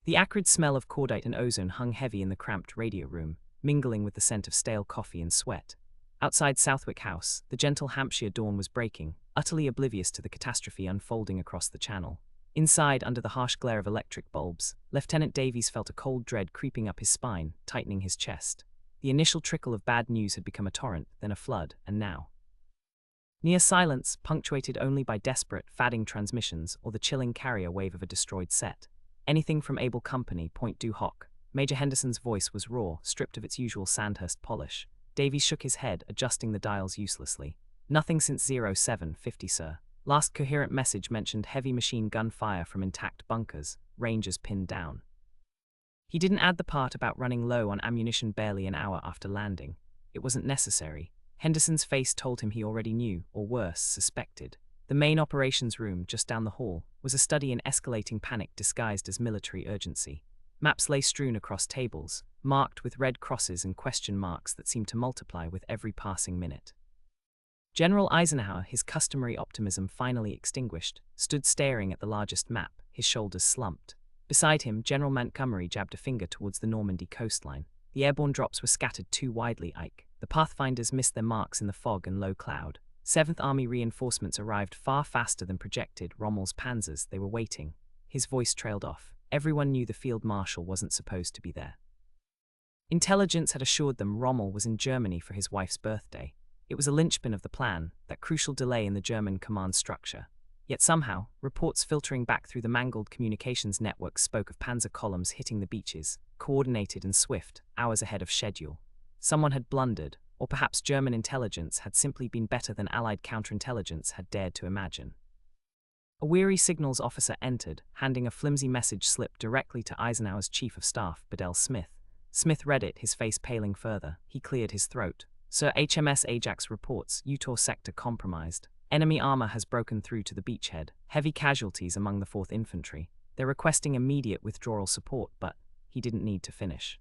The acrid smell of cordite and ozone hung heavy in the cramped radio room, mingling with the scent of stale coffee and sweat. Outside Southwick House, the gentle Hampshire dawn was breaking, utterly oblivious to the catastrophe unfolding across the channel. Inside, under the harsh glare of electric bulbs, Lieutenant Davies felt a cold dread creeping up his spine, tightening his chest. The initial trickle of bad news had become a torrent, then a flood, and now near silence, punctuated only by desperate, fadding transmissions or the chilling carrier wave of a destroyed set. Anything from Able Company, Point du Hoc. Major Henderson's voice was raw, stripped of its usual Sandhurst polish. Davies shook his head, adjusting the dials uselessly. Nothing since 0750, sir. Last coherent message mentioned heavy machine gun fire from intact bunkers, Rangers pinned down. He didn't add the part about running low on ammunition barely an hour after landing. It wasn't necessary. Henderson's face told him he already knew, or worse, suspected. The main operations room, just down the hall, was a study in escalating panic disguised as military urgency. Maps lay strewn across tables, marked with red crosses and question marks that seemed to multiply with every passing minute. General Eisenhower, his customary optimism finally extinguished, stood staring at the largest map, his shoulders slumped. Beside him, General Montgomery jabbed a finger towards the Normandy coastline. The airborne drops were scattered too widely, Ike. The pathfinders missed their marks in the fog and low cloud. 7th Army reinforcements arrived far faster than projected. Rommel's panzers, they were waiting. His voice trailed off. Everyone knew the field marshal wasn't supposed to be there. Intelligence had assured them Rommel was in Germany for his wife's birthday. It was a linchpin of the plan, that crucial delay in the German command structure. Yet somehow, reports filtering back through the mangled communications network spoke of panzer columns hitting the beaches, coordinated and swift, hours ahead of schedule. Someone had blundered, or perhaps German intelligence had simply been better than Allied counterintelligence had dared to imagine. A weary signals officer entered, handing a flimsy message slip directly to Eisenhower's chief of staff, Bedell Smith. Smith read it, his face paling further. He cleared his throat. Sir, HMS Ajax reports, Utor sector compromised. Enemy armor has broken through to the beachhead. Heavy casualties among the 4th Infantry. They're requesting immediate withdrawal support, but he didn't need to finish.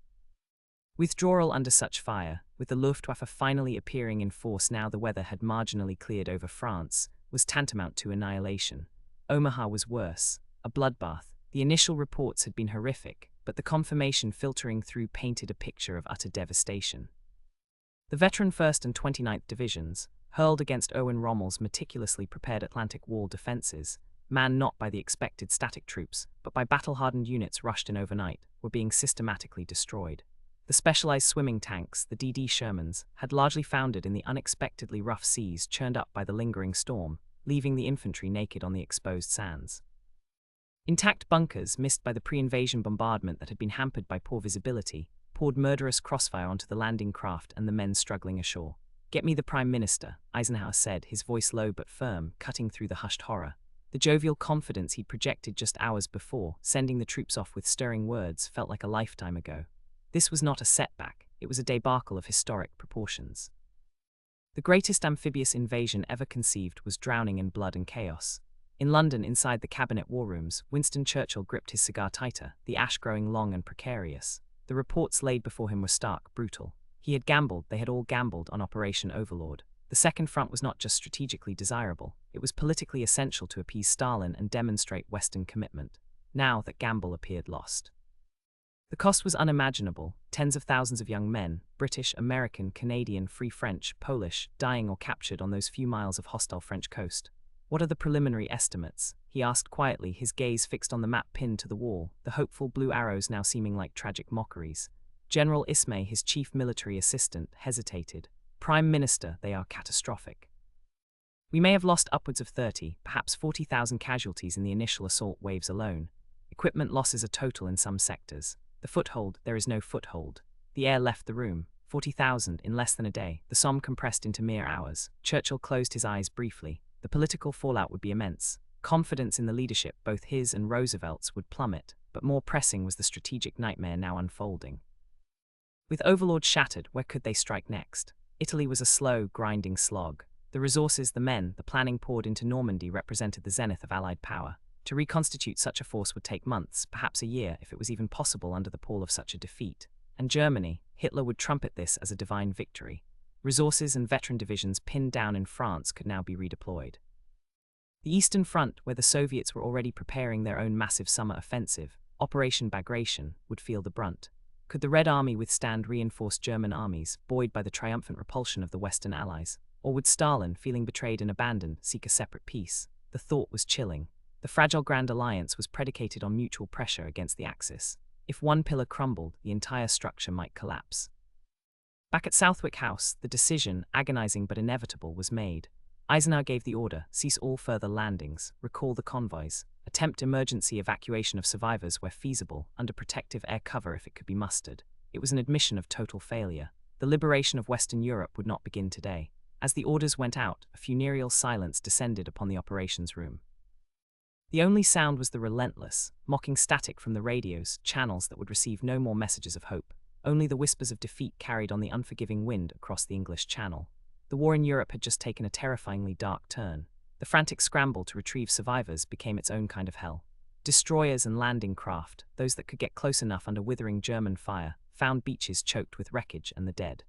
Withdrawal under such fire, with the Luftwaffe finally appearing in force now the weather had marginally cleared over France, was tantamount to annihilation. Omaha was worse, a bloodbath. The initial reports had been horrific, but the confirmation filtering through painted a picture of utter devastation. The veteran 1st and 29th Divisions, hurled against Owen Rommel's meticulously prepared Atlantic Wall defenses, manned not by the expected static troops, but by battle-hardened units rushed in overnight, were being systematically destroyed. The specialized swimming tanks, the D.D. Shermans, had largely foundered in the unexpectedly rough seas churned up by the lingering storm, leaving the infantry naked on the exposed sands. Intact bunkers, missed by the pre-invasion bombardment that had been hampered by poor visibility, poured murderous crossfire onto the landing craft and the men struggling ashore. "Get me the Prime Minister," Eisenhower said, his voice low but firm, cutting through the hushed horror. The jovial confidence he'd projected just hours before, sending the troops off with stirring words, felt like a lifetime ago. This was not a setback, it was a debacle of historic proportions. The greatest amphibious invasion ever conceived was drowning in blood and chaos. In London, inside the cabinet war rooms, Winston Churchill gripped his cigar tighter, the ash growing long and precarious. The reports laid before him were stark, brutal. He had gambled, they had all gambled, on Operation Overlord. The Second Front was not just strategically desirable, it was politically essential to appease Stalin and demonstrate Western commitment. Now that gamble appeared lost. The cost was unimaginable, tens of thousands of young men, British, American, Canadian, Free French, Polish, dying or captured on those few miles of hostile French coast. "What are the preliminary estimates?" he asked quietly, his gaze fixed on the map pinned to the wall, the hopeful blue arrows now seeming like tragic mockeries. General Ismay, his chief military assistant, hesitated. "Prime Minister, they are catastrophic. We may have lost upwards of 30, perhaps 40,000 casualties in the initial assault waves alone. Equipment losses are total in some sectors. The foothold, there is no foothold." The air left the room. 40,000 in less than a day, the Somme compressed into mere hours. Churchill closed his eyes briefly. The political fallout would be immense. Confidence in the leadership, both his and Roosevelt's, would plummet, but more pressing was the strategic nightmare now unfolding. With Overlord shattered, where could they strike next? Italy was a slow, grinding slog. The resources, the men, the planning poured into Normandy represented the zenith of Allied power. To reconstitute such a force would take months, perhaps a year, if it was even possible under the pall of such a defeat. And Germany, Hitler would trumpet this as a divine victory. Resources and veteran divisions pinned down in France could now be redeployed. The Eastern Front, where the Soviets were already preparing their own massive summer offensive, Operation Bagration, would feel the brunt. Could the Red Army withstand reinforced German armies, buoyed by the triumphant repulsion of the Western Allies? Or would Stalin, feeling betrayed and abandoned, seek a separate peace? The thought was chilling. The fragile Grand Alliance was predicated on mutual pressure against the Axis. If one pillar crumbled, the entire structure might collapse. Back at Southwick House, the decision, agonizing but inevitable, was made. Eisenhower gave the order: cease all further landings, recall the convoys, attempt emergency evacuation of survivors where feasible, under protective air cover if it could be mustered. It was an admission of total failure. The liberation of Western Europe would not begin today. As the orders went out, a funereal silence descended upon the operations room. The only sound was the relentless, mocking static from the radios, channels that would receive no more messages of hope. Only the whispers of defeat carried on the unforgiving wind across the English Channel. The war in Europe had just taken a terrifyingly dark turn. The frantic scramble to retrieve survivors became its own kind of hell. Destroyers and landing craft, those that could get close enough under withering German fire, found beaches choked with wreckage and the dead.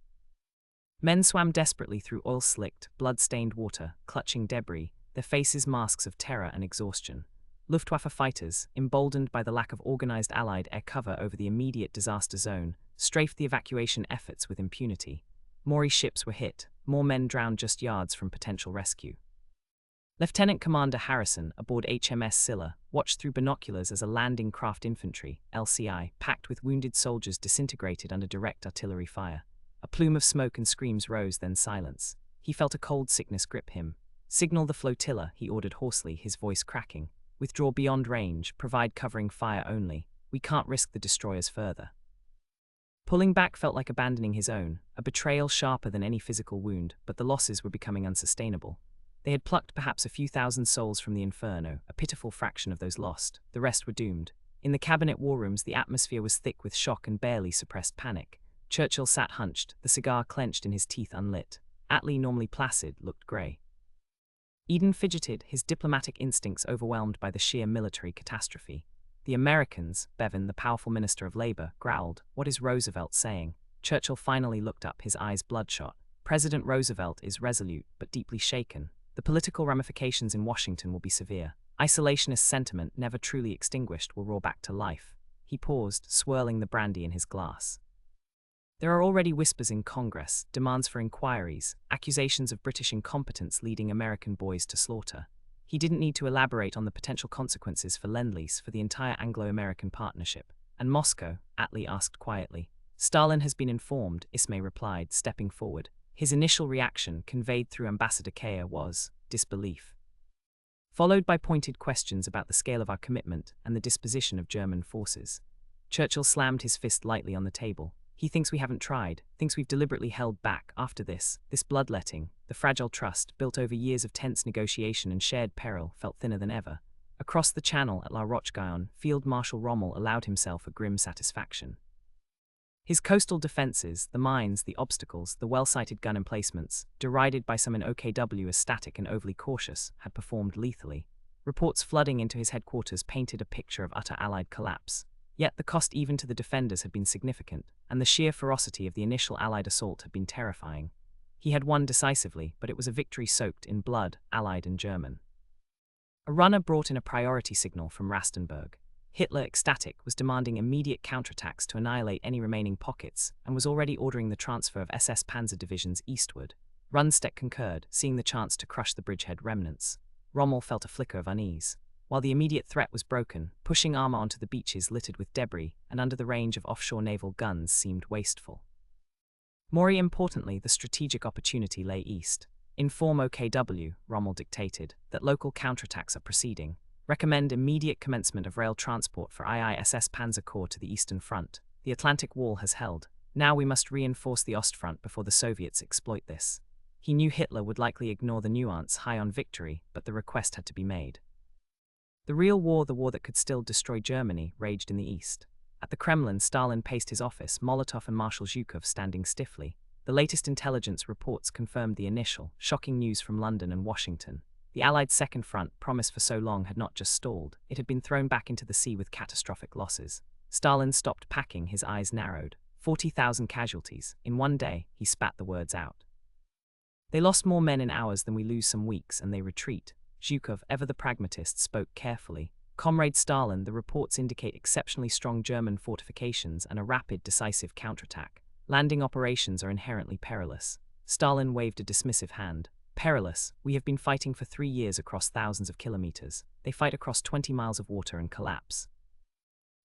Men swam desperately through oil-slicked, blood-stained water, clutching debris, their faces masks of terror and exhaustion. Luftwaffe fighters, emboldened by the lack of organized Allied air cover over the immediate disaster zone, strafed the evacuation efforts with impunity. More ships were hit, more men drowned just yards from potential rescue. Lieutenant Commander Harrison, aboard HMS Scylla, watched through binoculars as a landing craft infantry, LCI, packed with wounded soldiers disintegrated under direct artillery fire. A plume of smoke and screams rose, then silence. He felt a cold sickness grip him. Signal the flotilla, he ordered hoarsely, his voice cracking. Withdraw beyond range, provide covering fire only. We can't risk the destroyers further. Pulling back felt like abandoning his own, a betrayal sharper than any physical wound, but the losses were becoming unsustainable. They had plucked perhaps a few thousand souls from the inferno, a pitiful fraction of those lost. The rest were doomed. In the cabinet war rooms, the atmosphere was thick with shock and barely suppressed panic. Churchill sat hunched, the cigar clenched in his teeth unlit. Attlee, normally placid, looked grey. Eden fidgeted, his diplomatic instincts overwhelmed by the sheer military catastrophe. The Americans, Bevan, the powerful Minister of Labor, growled, "What is Roosevelt saying?" Churchill finally looked up, his eyes bloodshot. President Roosevelt is resolute, but deeply shaken. The political ramifications in Washington will be severe. Isolationist sentiment, never truly extinguished, will roar back to life. He paused, swirling the brandy in his glass. There are already whispers in Congress, demands for inquiries, accusations of British incompetence leading American boys to slaughter. He didn't need to elaborate on the potential consequences for Lend-Lease for the entire Anglo-American partnership. And Moscow? Attlee asked quietly. Stalin has been informed, Ismay replied, stepping forward. His initial reaction, conveyed through Ambassador Kaya, was disbelief, followed by pointed questions about the scale of our commitment and the disposition of German forces. Churchill slammed his fist lightly on the table. He thinks we haven't tried, thinks we've deliberately held back. After this bloodletting, the fragile trust, built over years of tense negotiation and shared peril, felt thinner than ever. Across the channel at La Roche-Guyon, Field Marshal Rommel allowed himself a grim satisfaction. His coastal defenses, the mines, the obstacles, the well-sighted gun emplacements, derided by some in OKW as static and overly cautious, had performed lethally. Reports flooding into his headquarters painted a picture of utter Allied collapse. Yet the cost even to the defenders had been significant, and the sheer ferocity of the initial Allied assault had been terrifying. He had won decisively, but it was a victory soaked in blood, Allied and German. A runner brought in a priority signal from Rastenburg. Hitler, ecstatic, was demanding immediate counterattacks to annihilate any remaining pockets, and was already ordering the transfer of SS Panzer divisions eastward. Rundstedt concurred, seeing the chance to crush the bridgehead remnants. Rommel felt a flicker of unease. While the immediate threat was broken, pushing armor onto the beaches littered with debris and under the range of offshore naval guns seemed wasteful. More importantly, the strategic opportunity lay east. Inform OKW, Rommel dictated, that local counterattacks are proceeding. Recommend immediate commencement of rail transport for IISS Panzer Corps to the Eastern Front. The Atlantic Wall has held. Now we must reinforce the Ostfront before the Soviets exploit this. He knew Hitler would likely ignore the nuance high on victory, but the request had to be made. The real war, the war that could still destroy Germany, raged in the east. At the Kremlin, Stalin paced his office, Molotov and Marshal Zhukov standing stiffly. The latest intelligence reports confirmed the initial, shocking news from London and Washington. The Allied Second Front, promised for so long, had not just stalled, it had been thrown back into the sea with catastrophic losses. Stalin stopped packing, his eyes narrowed. 40,000 casualties. In one day, he spat the words out. They lost more men in hours than we lose some weeks, and they retreat. Zhukov, ever the pragmatist, spoke carefully. Comrade Stalin, the reports indicate exceptionally strong German fortifications and a rapid, decisive counterattack. Landing operations are inherently perilous. Stalin waved a dismissive hand. Perilous. We have been fighting for 3 years across thousands of kilometers. They fight across 20 miles of water and collapse.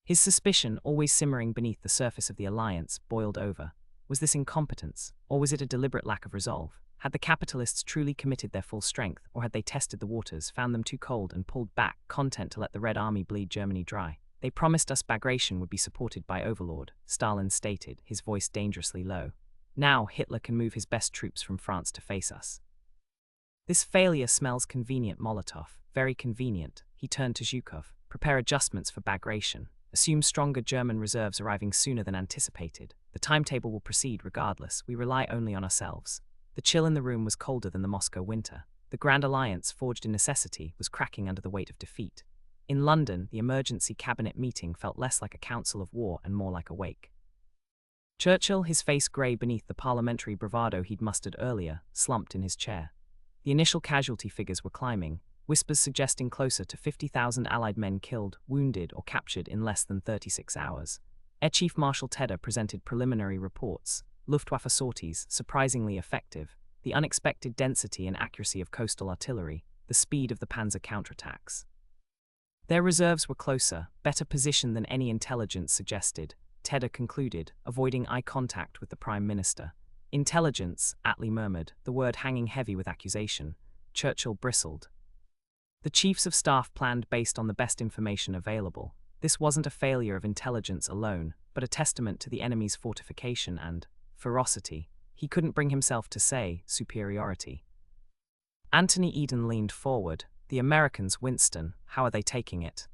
His suspicion, always simmering beneath the surface of the alliance, boiled over. Was this incompetence, or was it a deliberate lack of resolve? Had the capitalists truly committed their full strength, or had they tested the waters, found them too cold, and pulled back, content to let the Red Army bleed Germany dry? They promised us Bagration would be supported by Overlord, Stalin stated, his voice dangerously low. Now Hitler can move his best troops from France to face us. This failure smells convenient, Molotov. Very convenient. He turned to Zhukov. Prepare adjustments for Bagration. Assume stronger German reserves arriving sooner than anticipated. The timetable will proceed regardless. We rely only on ourselves. The chill in the room was colder than the Moscow winter. The Grand Alliance, forged in necessity, was cracking under the weight of defeat. In London, the emergency cabinet meeting felt less like a council of war and more like a wake. Churchill, his face grey beneath the parliamentary bravado he'd mustered earlier, slumped in his chair. The initial casualty figures were climbing, whispers suggesting closer to 50,000 Allied men killed, wounded, or captured in less than 36 hours. Air Chief Marshal Tedder presented preliminary reports. Luftwaffe sorties, surprisingly effective, the unexpected density and accuracy of coastal artillery, the speed of the panzer counterattacks. Their reserves were closer, better positioned than any intelligence suggested, Tedder concluded, avoiding eye contact with the Prime Minister. Intelligence, Attlee murmured, the word hanging heavy with accusation. Churchill bristled. The chiefs of staff planned based on the best information available. This wasn't a failure of intelligence alone, but a testament to the enemy's fortification and ferocity. He couldn't bring himself to say superiority. Anthony Eden leaned forward. The Americans, Winston, how are they taking it?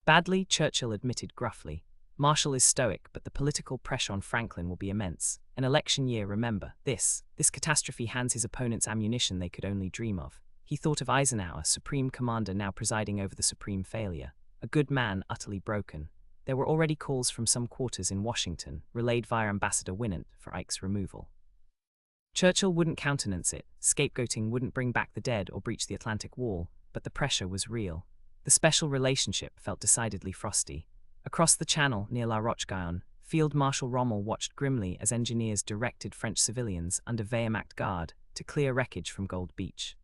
Badly, Churchill admitted gruffly. Marshall is stoic, but the political pressure on Franklin will be immense. An election year, remember. This catastrophe hands his opponents ammunition they could only dream of. He thought of Eisenhower, supreme commander now presiding over the supreme failure. A good man, utterly broken. There were already calls from some quarters in Washington, relayed via Ambassador Winant, for Ike's removal. Churchill wouldn't countenance it. Scapegoating wouldn't bring back the dead or breach the Atlantic Wall, but the pressure was real. The special relationship felt decidedly frosty. Across the channel, near La Roche-Guyon, Field Marshal Rommel watched grimly as engineers directed French civilians under Wehrmacht guard to clear wreckage from Gold Beach.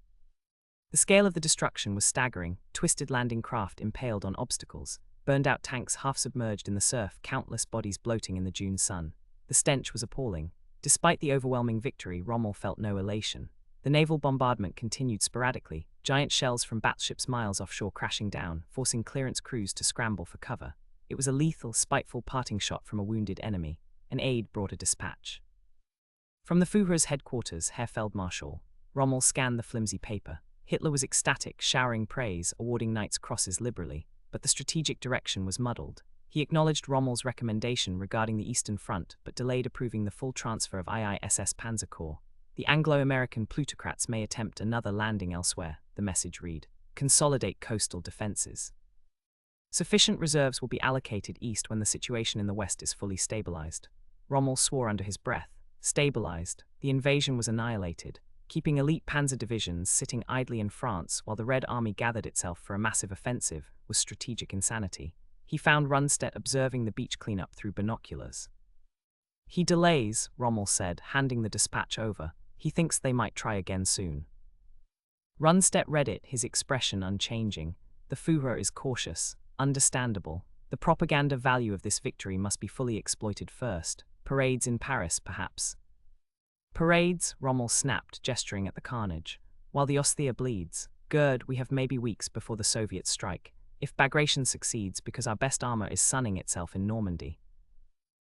The scale of the destruction was staggering, twisted landing craft impaled on obstacles, burned-out tanks half-submerged in the surf, countless bodies bloating in the June sun. The stench was appalling. Despite the overwhelming victory, Rommel felt no elation. The naval bombardment continued sporadically, giant shells from battleships miles offshore crashing down, forcing clearance crews to scramble for cover. It was a lethal, spiteful parting shot from a wounded enemy. An aide brought a dispatch. From the Führer's headquarters, Herr Feldmarschall. Rommel scanned the flimsy paper. Hitler was ecstatic, showering praise, awarding Knight's Crosses liberally, but the strategic direction was muddled. He acknowledged Rommel's recommendation regarding the Eastern Front, but delayed approving the full transfer of IISS Panzer Corps. The Anglo-American plutocrats may attempt another landing elsewhere, the message read. Consolidate coastal defenses. Sufficient reserves will be allocated east when the situation in the west is fully stabilized. Rommel swore under his breath. Stabilized. The invasion was annihilated, keeping elite panzer divisions sitting idly in France while the Red Army gathered itself for a massive offensive was strategic insanity. He found Rundstedt observing the beach cleanup through binoculars. He delays, Rommel said, handing the dispatch over. He thinks they might try again soon. Rundstedt read it, his expression unchanging. The Führer is cautious. Understandable. The propaganda value of this victory must be fully exploited first. Parades in Paris, perhaps. Parades, Rommel snapped, gesturing at the carnage. While the Osthia bleeds. Gerd, we have maybe weeks before the Soviets strike. If Bagration succeeds, because our best armor is sunning itself in Normandy.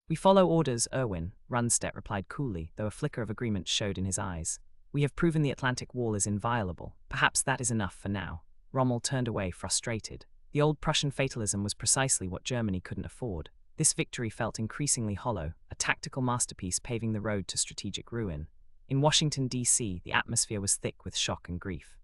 We follow orders, Erwin, Rundstedt replied coolly, though a flicker of agreement showed in his eyes. We have proven the Atlantic Wall is inviolable. Perhaps that is enough for now. Rommel turned away, frustrated. The old Prussian fatalism was precisely what Germany couldn't afford. This victory felt increasingly hollow, a tactical masterpiece paving the road to strategic ruin. In Washington, D.C., the atmosphere was thick with shock and grief.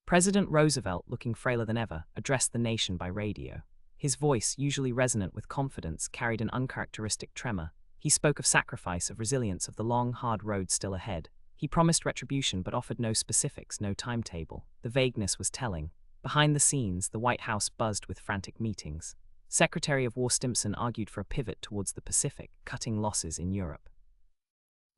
President Roosevelt, looking frailer than ever, addressed the nation by radio. His voice, usually resonant with confidence, carried an uncharacteristic tremor. He spoke of sacrifice, of resilience, of the long, hard road still ahead. He promised retribution but offered no specifics, no timetable. The vagueness was telling. Behind the scenes, the White House buzzed with frantic meetings. Secretary of War Stimson argued for a pivot towards the Pacific, cutting losses in Europe.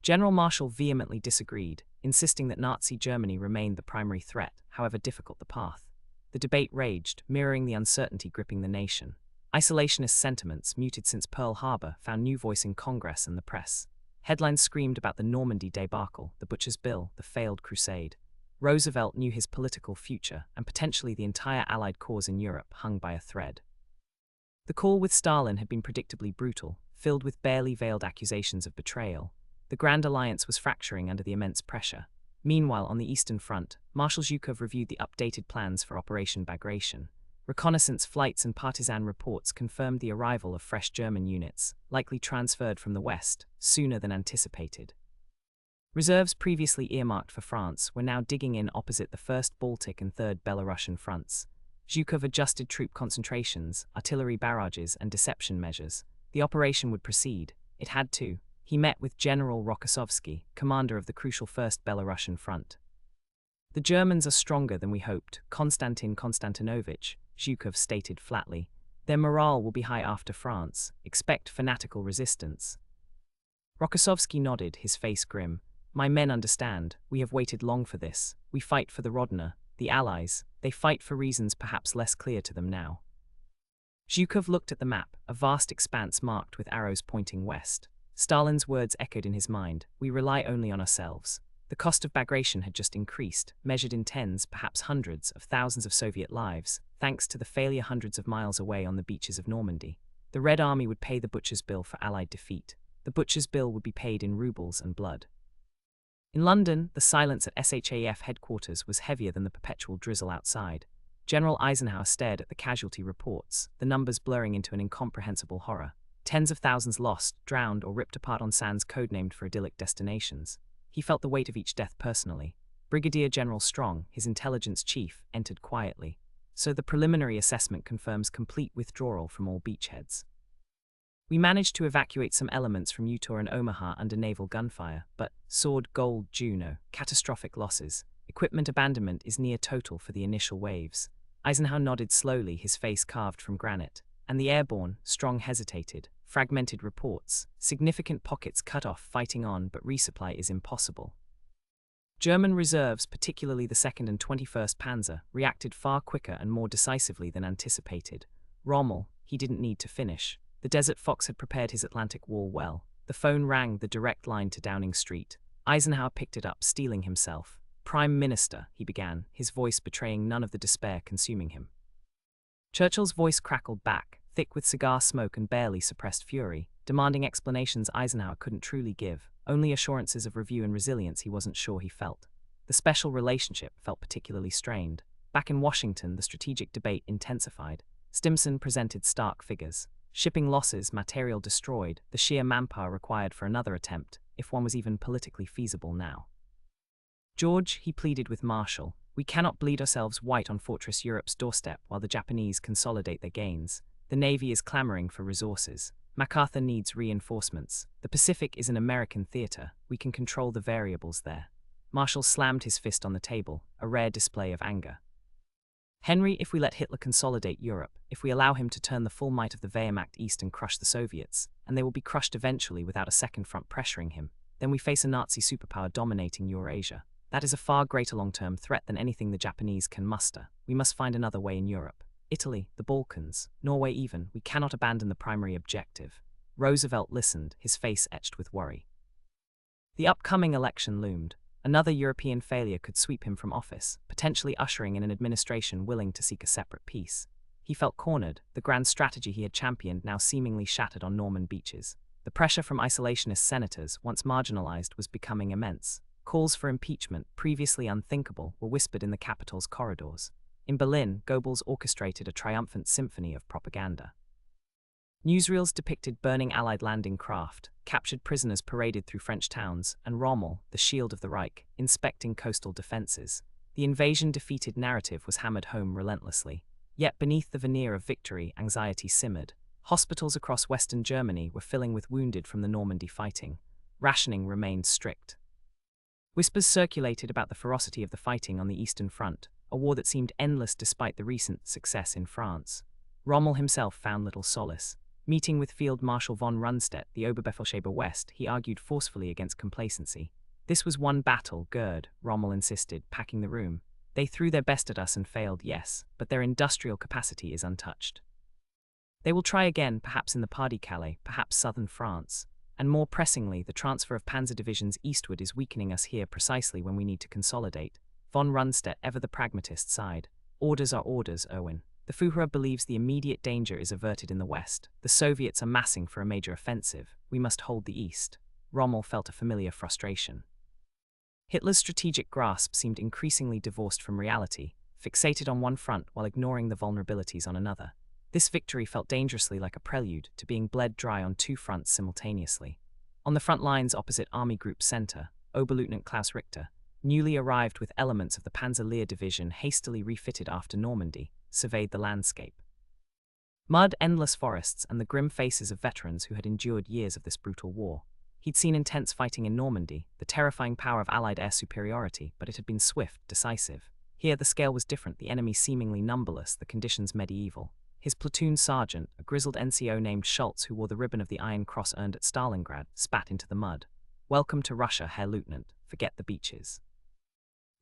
General Marshall vehemently disagreed, insisting that Nazi Germany remained the primary threat, however difficult the path. The debate raged, mirroring the uncertainty gripping the nation. Isolationist sentiments, muted since Pearl Harbor, found new voice in Congress and the press. Headlines screamed about the Normandy debacle, the Butcher's Bill, the failed crusade. Roosevelt knew his political future, and potentially the entire Allied cause in Europe hung by a thread. The call with Stalin had been predictably brutal, filled with barely veiled accusations of betrayal. The Grand Alliance was fracturing under the immense pressure. Meanwhile, on the Eastern Front, Marshal Zhukov reviewed the updated plans for Operation Bagration. Reconnaissance flights and partisan reports confirmed the arrival of fresh German units, likely transferred from the West, sooner than anticipated. Reserves previously earmarked for France were now digging in opposite the 1st Baltic and 3rd Belarusian fronts. Zhukov adjusted troop concentrations, artillery barrages, and deception measures. The operation would proceed. It had to. He met with General Rokossovsky, commander of the crucial 1st Belarusian front. "The Germans are stronger than we hoped, Konstantin Konstantinovich," Zhukov stated flatly. "Their morale will be high after France. Expect fanatical resistance." Rokossovsky nodded, his face grim. "My men understand. We have waited long for this. We fight for the Rodna, the Allies. They fight for reasons perhaps less clear to them now." Zhukov looked at the map, a vast expanse marked with arrows pointing west. Stalin's words echoed in his mind. "We rely only on ourselves." The cost of Bagration had just increased, measured in tens, perhaps hundreds, of thousands of Soviet lives, thanks to the failure hundreds of miles away on the beaches of Normandy. The Red Army would pay the Butcher's Bill for Allied defeat. The Butcher's Bill would be paid in rubles and blood. In London, the silence at SHAF headquarters was heavier than the perpetual drizzle outside. General Eisenhower stared at the casualty reports, the numbers blurring into an incomprehensible horror. Tens of thousands lost, drowned, or ripped apart on sands codenamed for idyllic destinations. He felt the weight of each death personally. Brigadier General Strong, his intelligence chief, entered quietly. "So the preliminary assessment confirms complete withdrawal from all beachheads. We managed to evacuate some elements from Utah and Omaha under naval gunfire, but Sword, Gold, Juno, catastrophic losses. Equipment abandonment is near total for the initial waves." Eisenhower nodded slowly, his face carved from granite. "And the airborne," Strong hesitated. "Fragmented reports. Significant pockets cut off, fighting on, but resupply is impossible." German reserves, particularly the 2nd and 21st Panzer, reacted far quicker and more decisively than anticipated. Rommel, he didn't need to finish. The Desert Fox had prepared his Atlantic Wall well. The phone rang, the direct line to Downing Street. Eisenhower picked it up, steeling himself. "Prime Minister," he began, his voice betraying none of the despair consuming him. Churchill's voice crackled back, thick with cigar smoke and barely suppressed fury, demanding explanations Eisenhower couldn't truly give, only assurances of review and resilience he wasn't sure he felt. The special relationship felt particularly strained. Back in Washington, the strategic debate intensified. Stimson presented stark figures. Shipping losses, material destroyed, the sheer manpower required for another attempt, if one was even politically feasible now. "George," he pleaded with Marshall, "we cannot bleed ourselves white on Fortress Europe's doorstep while the Japanese consolidate their gains. The Navy is clamoring for resources. MacArthur needs reinforcements. The Pacific is an American theater. We can control the variables there." Marshall slammed his fist on the table, a rare display of anger. "Henry, if we let Hitler consolidate Europe, if we allow him to turn the full might of the Wehrmacht east and crush the Soviets, and they will be crushed eventually without a second front pressuring him, then we face a Nazi superpower dominating Eurasia. That is a far greater long-term threat than anything the Japanese can muster. We must find another way in Europe. Italy, the Balkans, Norway even, we cannot abandon the primary objective." Roosevelt listened, his face etched with worry. The upcoming election loomed. Another European failure could sweep him from office, potentially ushering in an administration willing to seek a separate peace. He felt cornered, the grand strategy he had championed now seemingly shattered on Norman beaches. The pressure from isolationist senators, once marginalized, was becoming immense. Calls for impeachment, previously unthinkable, were whispered in the capital's corridors. In Berlin, Goebbels orchestrated a triumphant symphony of propaganda. Newsreels depicted burning Allied landing craft, captured prisoners paraded through French towns, and Rommel, the shield of the Reich, inspecting coastal defenses. The invasion-defeated narrative was hammered home relentlessly. Yet beneath the veneer of victory, anxiety simmered. Hospitals across Western Germany were filling with wounded from the Normandy fighting. Rationing remained strict. Whispers circulated about the ferocity of the fighting on the Eastern Front. a war that seemed endless despite the recent success in France. Rommel himself found little solace. Meeting with Field Marshal von Rundstedt, the Oberbefehlshaber West, he argued forcefully against complacency. This was one battle, Gerd, Rommel insisted, packing the room. They threw their best at us and failed, yes, but their industrial capacity is untouched. They will try again, perhaps in the Pas-de-Calais, perhaps southern France. And more pressingly, the transfer of panzer divisions eastward is weakening us here precisely when we need to consolidate. Von Rundstedt, ever the pragmatist, sighed. Orders are orders, Owen. The Führer believes the immediate danger is averted in the west. The Soviets are massing for a major offensive. We must hold the east. Rommel felt a familiar frustration. Hitler's strategic grasp seemed increasingly divorced from reality, fixated on one front while ignoring the vulnerabilities on another. This victory felt dangerously like a prelude to being bled dry on two fronts simultaneously. On the front lines opposite Army Group Center, Oberleutnant Klaus Richter, newly arrived with elements of the Panzer-Lehr division hastily refitted after Normandy, surveyed the landscape. Mud, endless forests, and the grim faces of veterans who had endured years of this brutal war. He'd seen intense fighting in Normandy, the terrifying power of Allied air superiority, but it had been swift, decisive. Here the scale was different, the enemy seemingly numberless, the conditions medieval. His platoon sergeant, a grizzled NCO named Schultz who wore the ribbon of the Iron Cross earned at Stalingrad, spat into the mud. "Welcome to Russia, Herr Lieutenant. Forget the beaches.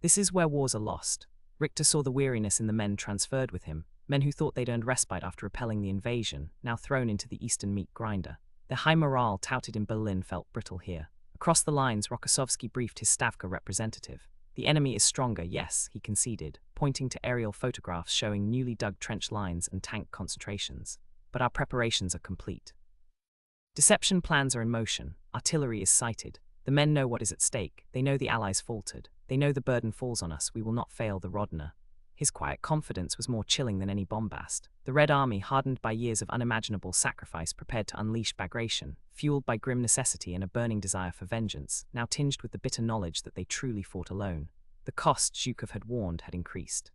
This is where wars are lost." Richter saw the weariness in the men transferred with him, men who thought they'd earned respite after repelling the invasion, now thrown into the eastern meat grinder. Their high morale touted in Berlin felt brittle here. Across the lines, Rokossovsky briefed his Stavka representative. "The enemy is stronger, yes," he conceded, pointing to aerial photographs showing newly dug trench lines and tank concentrations. "But our preparations are complete. Deception plans are in motion, artillery is sighted. The men know what is at stake, they know the Allies faltered, they know the burden falls on us, we will not fail the Rodner." His quiet confidence was more chilling than any bombast. The Red Army, hardened by years of unimaginable sacrifice, prepared to unleash Bagration, fueled by grim necessity and a burning desire for vengeance, now tinged with the bitter knowledge that they truly fought alone. The cost, Zhukov had warned, had increased.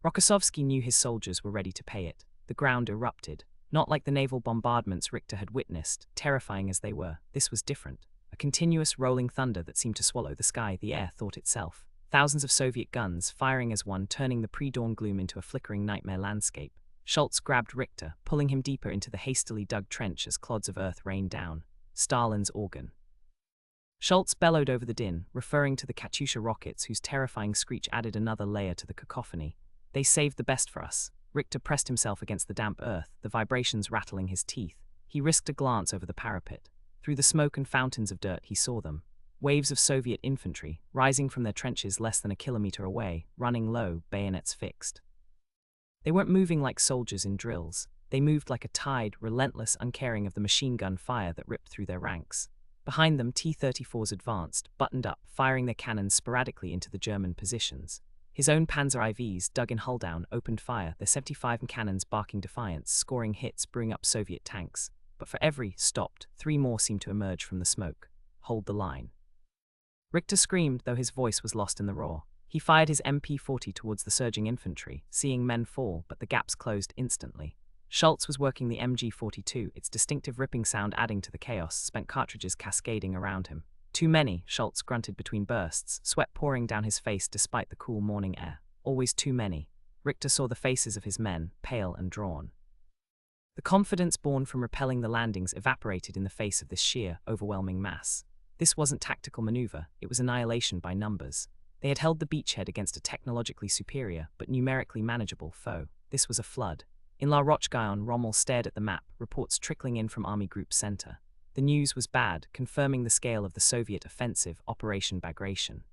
Rokossovsky knew his soldiers were ready to pay it. The ground erupted. Not like the naval bombardments Richter had witnessed, terrifying as they were. This was different. A continuous rolling thunder that seemed to swallow the sky, the air, thought itself. Thousands of Soviet guns, firing as one, turning the pre-dawn gloom into a flickering nightmare landscape. Schultz grabbed Richter, pulling him deeper into the hastily dug trench as clods of earth rained down. Stalin's organ. Schultz bellowed over the din, referring to the Katyusha rockets whose terrifying screech added another layer to the cacophony. "They saved the best for us." Richter pressed himself against the damp earth, the vibrations rattling his teeth. He risked a glance over the parapet. Through the smoke and fountains of dirt he saw them. Waves of Soviet infantry, rising from their trenches less than a kilometer away, running low, bayonets fixed. They weren't moving like soldiers in drills. They moved like a tide, relentless, uncaring of the machine gun fire that ripped through their ranks. Behind them, T-34s advanced, buttoned up, firing their cannons sporadically into the German positions. His own Panzer IVs, dug in hull down, opened fire, their 75 cannons barking defiance, scoring hits, brewing up Soviet tanks. But for every stopped, 3 more seemed to emerge from the smoke. "Hold the line." Richter screamed, though his voice was lost in the roar. He fired his MP-40 towards the surging infantry, seeing men fall, but the gaps closed instantly. Schultz was working the MG-42, its distinctive ripping sound adding to the chaos, spent cartridges cascading around him. "Too many," Schultz grunted between bursts, sweat pouring down his face despite the cool morning air. "Always too many." Richter saw the faces of his men, pale and drawn. The confidence born from repelling the landings evaporated in the face of this sheer, overwhelming mass. This wasn't tactical maneuver, it was annihilation by numbers. They had held the beachhead against a technologically superior, but numerically manageable, foe. This was a flood. In La Roche-Guyon, Rommel stared at the map, reports trickling in from Army Group Center. The news was bad, confirming the scale of the Soviet offensive, Operation Bagration.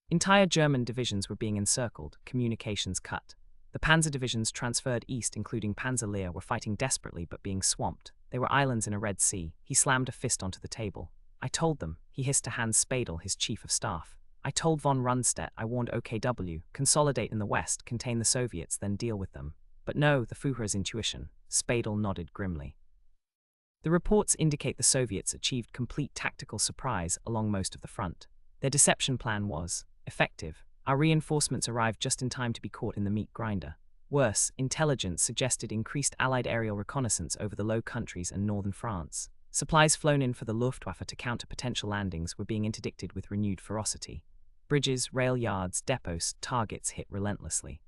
Entire German divisions were being encircled, communications cut. The panzer divisions transferred east, including Panzer-Lehr, were fighting desperately but being swamped. They were islands in a Red Sea. He slammed a fist onto the table. "I told them," he hissed to Hans Spadel, his chief of staff. "I told von Rundstedt, I warned OKW, consolidate in the west, contain the Soviets, then deal with them. But no, the Führer's intuition." Spadel nodded grimly. "The reports indicate the Soviets achieved complete tactical surprise along most of the front. Their deception plan was effective. Our reinforcements arrived just in time to be caught in the meat grinder. Worse, intelligence suggested increased Allied aerial reconnaissance over the Low Countries and northern France. Supplies flown in for the Luftwaffe to counter potential landings were being interdicted with renewed ferocity. Bridges, rail yards, depots, targets hit relentlessly.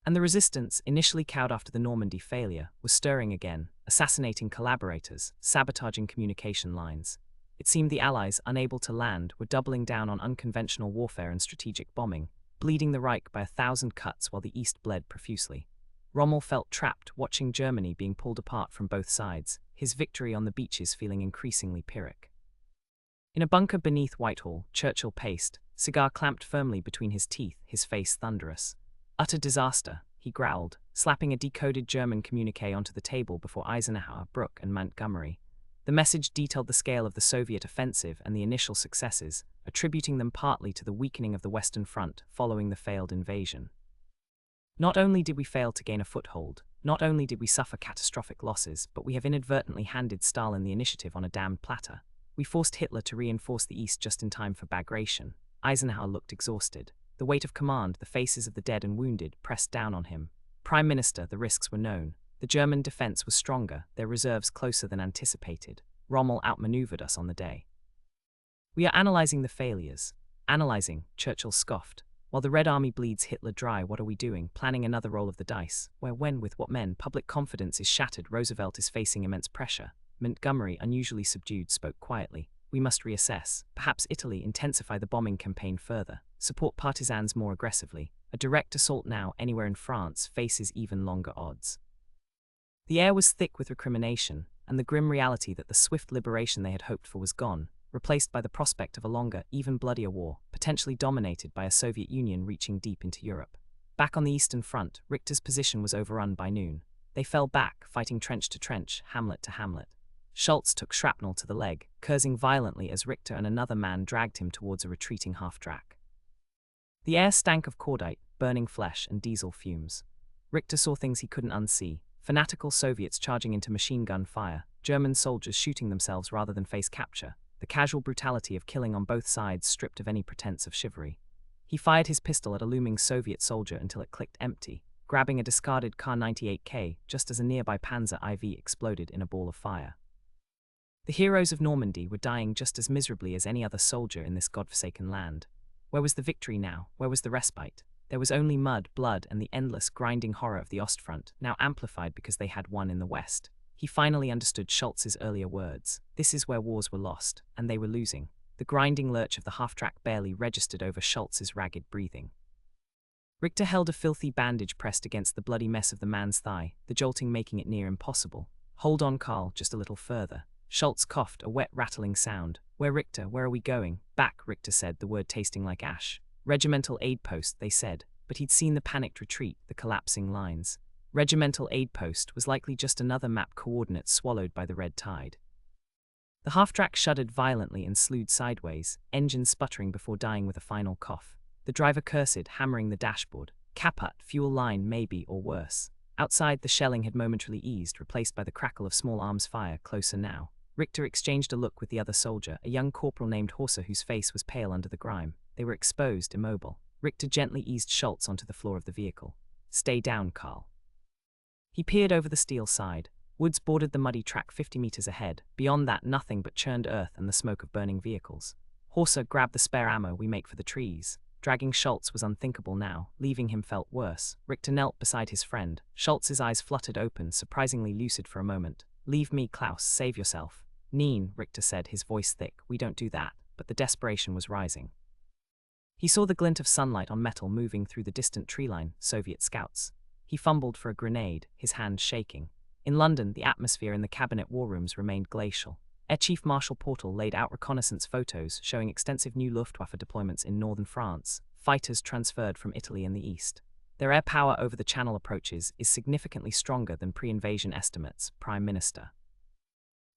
And the resistance, initially cowed after the Normandy failure, was stirring again, assassinating collaborators, sabotaging communication lines. It seemed the Allies, unable to land, were doubling down on unconventional warfare and strategic bombing, bleeding the Reich by 1,000 cuts while the East bled profusely. Rommel felt trapped, watching Germany being pulled apart from both sides, his victory on the beaches feeling increasingly Pyrrhic. In a bunker beneath Whitehall, Churchill paced, cigar clamped firmly between his teeth, his face thunderous. Utter disaster, he growled, slapping a decoded German communiqué onto the table before Eisenhower, Brooke, and Montgomery. The message detailed the scale of the Soviet offensive and the initial successes, attributing them partly to the weakening of the Western Front following the failed invasion. Not only did we fail to gain a foothold, not only did we suffer catastrophic losses, but we have inadvertently handed Stalin the initiative on a damned platter. We forced Hitler to reinforce the East just in time for Bagration. Eisenhower looked exhausted. The weight of command, the faces of the dead and wounded, pressed down on him. Prime Minister, the risks were known. The German defense was stronger, their reserves closer than anticipated. Rommel outmaneuvered us on the day. We are analyzing the failures. Analyzing, Churchill scoffed. While the Red Army bleeds Hitler dry, what are we doing? Planning another roll of the dice. Where, when, with what men? Public confidence is shattered. Roosevelt is facing immense pressure. Montgomery, unusually subdued, spoke quietly. We must reassess. Perhaps Italy intensify the bombing campaign further. Support partisans more aggressively. A direct assault now anywhere in France faces even longer odds. The air was thick with recrimination, and the grim reality that the swift liberation they had hoped for was gone, replaced by the prospect of a longer, even bloodier war, potentially dominated by a Soviet Union reaching deep into Europe. Back on the Eastern Front, Richter's position was overrun by noon. They fell back, fighting trench to trench, hamlet to hamlet. Schultz took shrapnel to the leg, cursing violently as Richter and another man dragged him towards a retreating half-track. The air stank of cordite, burning flesh, and diesel fumes. Richter saw things he couldn't unsee. Fanatical Soviets charging into machine gun fire, German soldiers shooting themselves rather than face capture, the casual brutality of killing on both sides stripped of any pretense of chivalry. He fired his pistol at a looming Soviet soldier until it clicked empty, grabbing a discarded Kar-98K just as a nearby Panzer IV exploded in a ball of fire. The heroes of Normandy were dying just as miserably as any other soldier in this godforsaken land. Where was the victory now? Where was the respite? There was only mud, blood, and the endless, grinding horror of the Ostfront, now amplified because they had won in the West. He finally understood Schultz's earlier words. This is where wars were lost, and they were losing. The grinding lurch of the half-track barely registered over Schultz's ragged breathing. Richter held a filthy bandage pressed against the bloody mess of the man's thigh, the jolting making it near impossible. Hold on, Karl, just a little further. Schultz coughed, a wet, rattling sound. Where, Richter? Where are we going? Back, Richter said, the word tasting like ash. Regimental aid post, they said, but he'd seen the panicked retreat, the collapsing lines. Regimental aid post was likely just another map coordinate swallowed by the red tide. The half-track shuddered violently and slewed sideways, engine sputtering before dying with a final cough. The driver cursed, hammering the dashboard. Kaput, fuel line, maybe, or worse. Outside, the shelling had momentarily eased, replaced by the crackle of small arms fire, closer now. Richter exchanged a look with the other soldier, a young corporal named Horsa whose face was pale under the grime. They were exposed, immobile. Richter gently eased Schultz onto the floor of the vehicle. Stay down, Karl. He peered over the steel side. Woods bordered the muddy track 50 meters ahead. Beyond that, nothing but churned earth and the smoke of burning vehicles. Horsa grabbed the spare ammo we make for the trees. Dragging Schultz was unthinkable now. Leaving him felt worse. Richter knelt beside his friend. Schultz's eyes fluttered open, surprisingly lucid for a moment. Leave me, Klaus. Save yourself. Neen, Richter said, his voice thick. We don't do that. But the desperation was rising. He saw the glint of sunlight on metal moving through the distant tree line, Soviet scouts. He fumbled for a grenade, his hand shaking. In London, the atmosphere in the cabinet war rooms remained glacial. Air Chief Marshal Portal laid out reconnaissance photos showing extensive new Luftwaffe deployments in northern France, fighters transferred from Italy and the east. Their air power over the Channel approaches is significantly stronger than pre-invasion estimates, Prime Minister.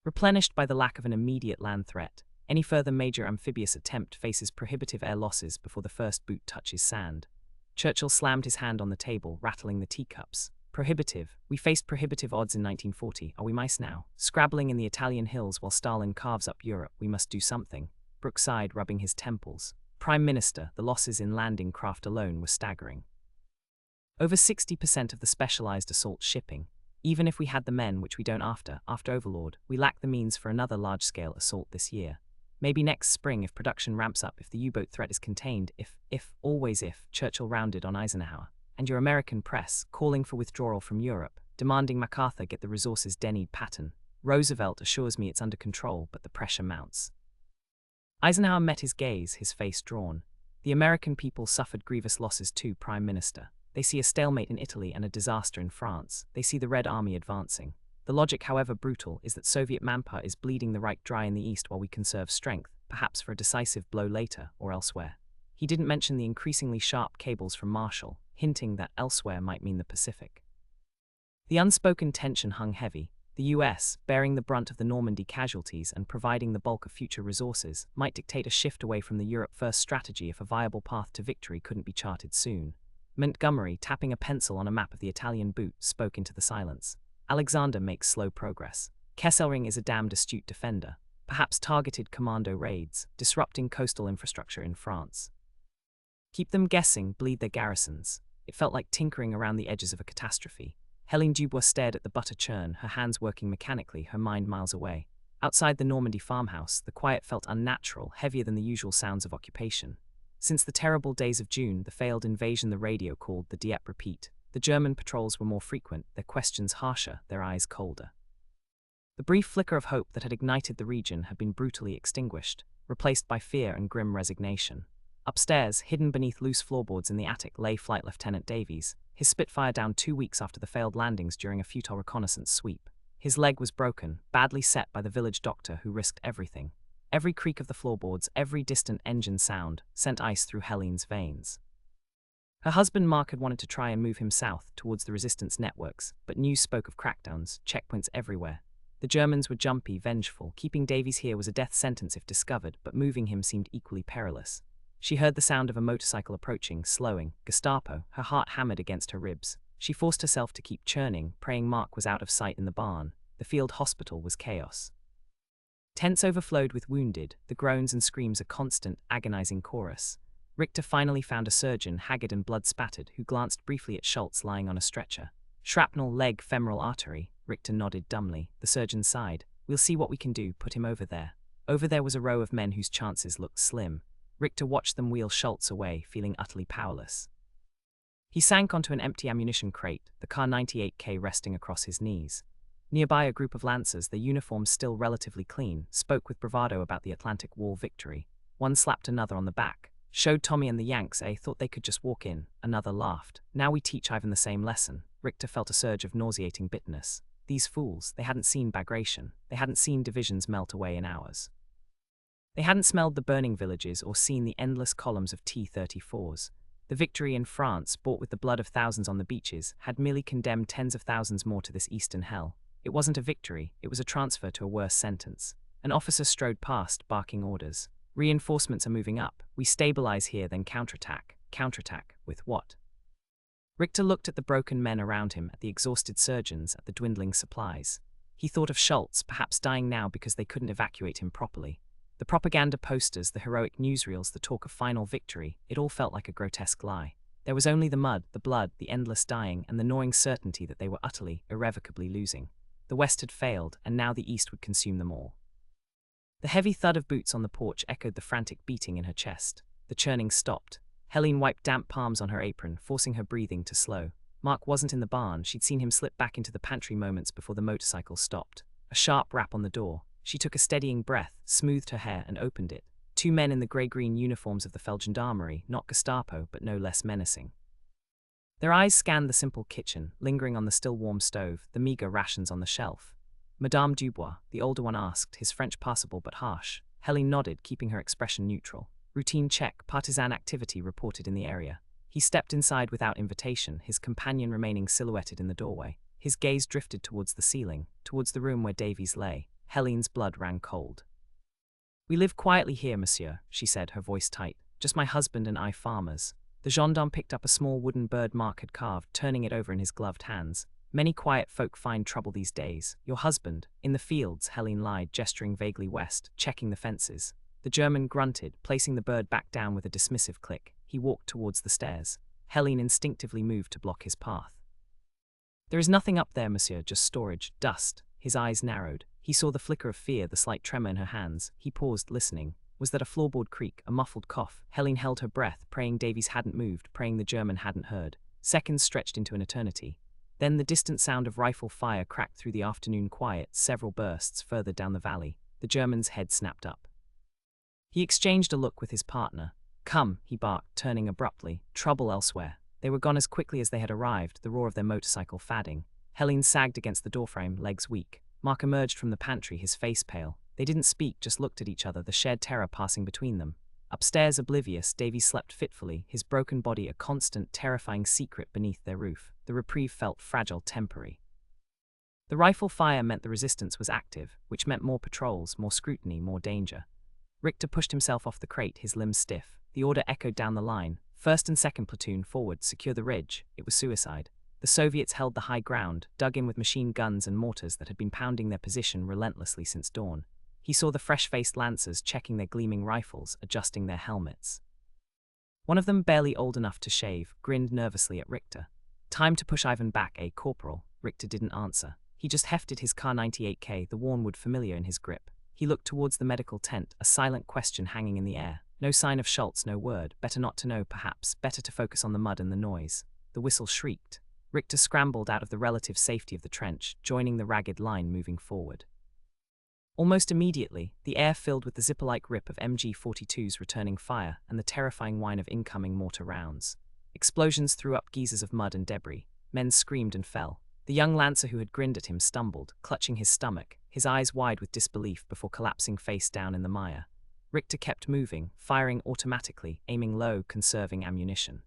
Replenished by the lack of an immediate land threat, any further major amphibious attempt faces prohibitive air losses before the first boot touches sand. Churchill slammed his hand on the table, rattling the teacups. Prohibitive. We faced prohibitive odds in 1940. Are we mice now? Scrabbling in the Italian hills while Stalin carves up Europe. We must do something. Brooke sighed, rubbing his temples. Prime Minister, the losses in landing craft alone were staggering. Over 60% of the specialized assault shipping. Even if we had the men, which we don't after Overlord, we lack the means for another large-scale assault this year. Maybe next spring if production ramps up, if the U-boat threat is contained, always if, Churchill rounded on Eisenhower. And your American press, calling for withdrawal from Europe, demanding MacArthur get the resources Denny Patton. Roosevelt assures me it's under control, but the pressure mounts. Eisenhower met his gaze, his face drawn. The American people suffered grievous losses too, Prime Minister. They see a stalemate in Italy and a disaster in France. They see the Red Army advancing. The logic, however brutal, is that Soviet manpower is bleeding the Reich dry in the East while we conserve strength, perhaps for a decisive blow later or elsewhere. He didn't mention the increasingly sharp cables from Marshall, hinting that elsewhere might mean the Pacific. The unspoken tension hung heavy. The US, bearing the brunt of the Normandy casualties and providing the bulk of future resources, might dictate a shift away from the Europe-first strategy if a viable path to victory couldn't be charted soon. Montgomery, tapping a pencil on a map of the Italian boot, spoke into the silence. Alexander makes slow progress. Kesselring is a damned astute defender. Perhaps targeted commando raids, disrupting coastal infrastructure in France. Keep them guessing, bleed their garrisons. It felt like tinkering around the edges of a catastrophe. Helene Dubois stared at the butter churn, her hands working mechanically, her mind miles away. Outside the Normandy farmhouse, the quiet felt unnatural, heavier than the usual sounds of occupation. Since the terrible days of June, the failed invasion, the radio called the Dieppe repeat. The German patrols were more frequent, their questions harsher, their eyes colder. The brief flicker of hope that had ignited the region had been brutally extinguished, replaced by fear and grim resignation. Upstairs, hidden beneath loose floorboards in the attic, lay Flight Lieutenant Davies, his Spitfire down 2 weeks after the failed landings during a futile reconnaissance sweep. His leg was broken, badly set by the village doctor who risked everything. Every creak of the floorboards, every distant engine sound, sent ice through Helene's veins. Her husband Mark had wanted to try and move him south, towards the resistance networks, but news spoke of crackdowns, checkpoints everywhere. The Germans were jumpy, vengeful. Keeping Davies here was a death sentence if discovered, but moving him seemed equally perilous. She heard the sound of a motorcycle approaching, slowing. Gestapo, her heart hammered against her ribs. She forced herself to keep churning, praying Mark was out of sight in the barn. The field hospital was chaos. Tents overflowed with wounded, the groans and screams a constant, agonizing chorus. Richter finally found a surgeon, haggard and blood-spattered, who glanced briefly at Schultz lying on a stretcher. Shrapnel, leg, femoral artery. Richter nodded dumbly. The surgeon sighed. We'll see what we can do, put him over there. Over there was a row of men whose chances looked slim. Richter watched them wheel Schultz away, feeling utterly powerless. He sank onto an empty ammunition crate, the Kar 98K resting across his knees. Nearby, a group of lancers, their uniforms still relatively clean, spoke with bravado about the Atlantic Wall victory. One slapped another on the back. Showed Tommy and the Yanks, thought they could just walk in. Another laughed. Now we teach Ivan the same lesson. Richter felt a surge of nauseating bitterness. These fools, they hadn't seen Bagration. They hadn't seen divisions melt away in hours. They hadn't smelled the burning villages or seen the endless columns of T-34s. The victory in France, bought with the blood of thousands on the beaches, had merely condemned tens of thousands more to this eastern hell. It wasn't a victory, it was a transfer to a worse sentence. An officer strode past, barking orders. Reinforcements are moving up. We stabilize here, then counterattack. Counterattack, with what? Richter looked at the broken men around him, at the exhausted surgeons, at the dwindling supplies. He thought of Schultz, perhaps dying now because they couldn't evacuate him properly. The propaganda posters, the heroic newsreels, the talk of final victory, it all felt like a grotesque lie. There was only the mud, the blood, the endless dying, and the gnawing certainty that they were utterly, irrevocably losing. The West had failed, and now the East would consume them all. The heavy thud of boots on the porch echoed the frantic beating in her chest. The churning stopped. Helene wiped damp palms on her apron, forcing her breathing to slow. Mark wasn't in the barn. She'd seen him slip back into the pantry moments before the motorcycle stopped. A sharp rap on the door. She took a steadying breath, smoothed her hair, and opened it. 2 men in the grey-green uniforms of the Feldgendarmerie, not Gestapo, but no less menacing. Their eyes scanned the simple kitchen, lingering on the still-warm stove, the meagre rations on the shelf. Madame Dubois, the older one, asked, his French passable but harsh. Helene nodded, keeping her expression neutral. Routine check, partisan activity reported in the area. He stepped inside without invitation, his companion remaining silhouetted in the doorway. His gaze drifted towards the ceiling, towards the room where Davies lay. Helene's blood ran cold. We live quietly here, monsieur, she said, her voice tight. Just my husband and I, farmers. The gendarme picked up a small wooden bird Mark had carved, turning it over in his gloved hands. Many quiet folk find trouble these days. Your husband, in the fields, Helene lied, gesturing vaguely west, checking the fences. The German grunted, placing the bird back down with a dismissive click. He walked towards the stairs. Helene instinctively moved to block his path. There is nothing up there, monsieur, just storage, dust. His eyes narrowed. He saw the flicker of fear, the slight tremor in her hands. He paused, listening. Was that a floorboard creak, a muffled cough? Helene held her breath, praying Davies hadn't moved, praying the German hadn't heard. Seconds stretched into an eternity. Then the distant sound of rifle fire cracked through the afternoon quiet, several bursts further down the valley. The German's head snapped up. He exchanged a look with his partner. "Come," he barked, turning abruptly. "Trouble elsewhere." They were gone as quickly as they had arrived, the roar of their motorcycle fading. Helene sagged against the doorframe, legs weak. Mark emerged from the pantry, his face pale. They didn't speak, just looked at each other, the shared terror passing between them. Upstairs, oblivious, Davies slept fitfully, his broken body a constant, terrifying secret beneath their roof. The reprieve felt fragile, temporary. The rifle fire meant the resistance was active, which meant more patrols, more scrutiny, more danger. Richter pushed himself off the crate, his limbs stiff. The order echoed down the line. 1st and 2nd platoon, forward, secure the ridge. It was suicide. The Soviets held the high ground, dug in with machine guns and mortars that had been pounding their position relentlessly since dawn. He saw the fresh-faced lancers checking their gleaming rifles, adjusting their helmets. One of them, barely old enough to shave, grinned nervously at Richter. "Time to push Ivan back, eh, Corporal?" Richter didn't answer. He just hefted his Kar-98K, the worn wood familiar in his grip. He looked towards the medical tent, a silent question hanging in the air. No sign of Schultz, no word. Better not to know, perhaps. Better to focus on the mud and the noise. The whistle shrieked. Richter scrambled out of the relative safety of the trench, joining the ragged line moving forward. Almost immediately, the air filled with the zipper-like rip of MG-42s returning fire and the terrifying whine of incoming mortar rounds. Explosions threw up geysers of mud and debris. Men screamed and fell. The young lancer who had grinned at him stumbled, clutching his stomach, his eyes wide with disbelief before collapsing face down in the mire. Richter kept moving, firing automatically, aiming low, conserving ammunition.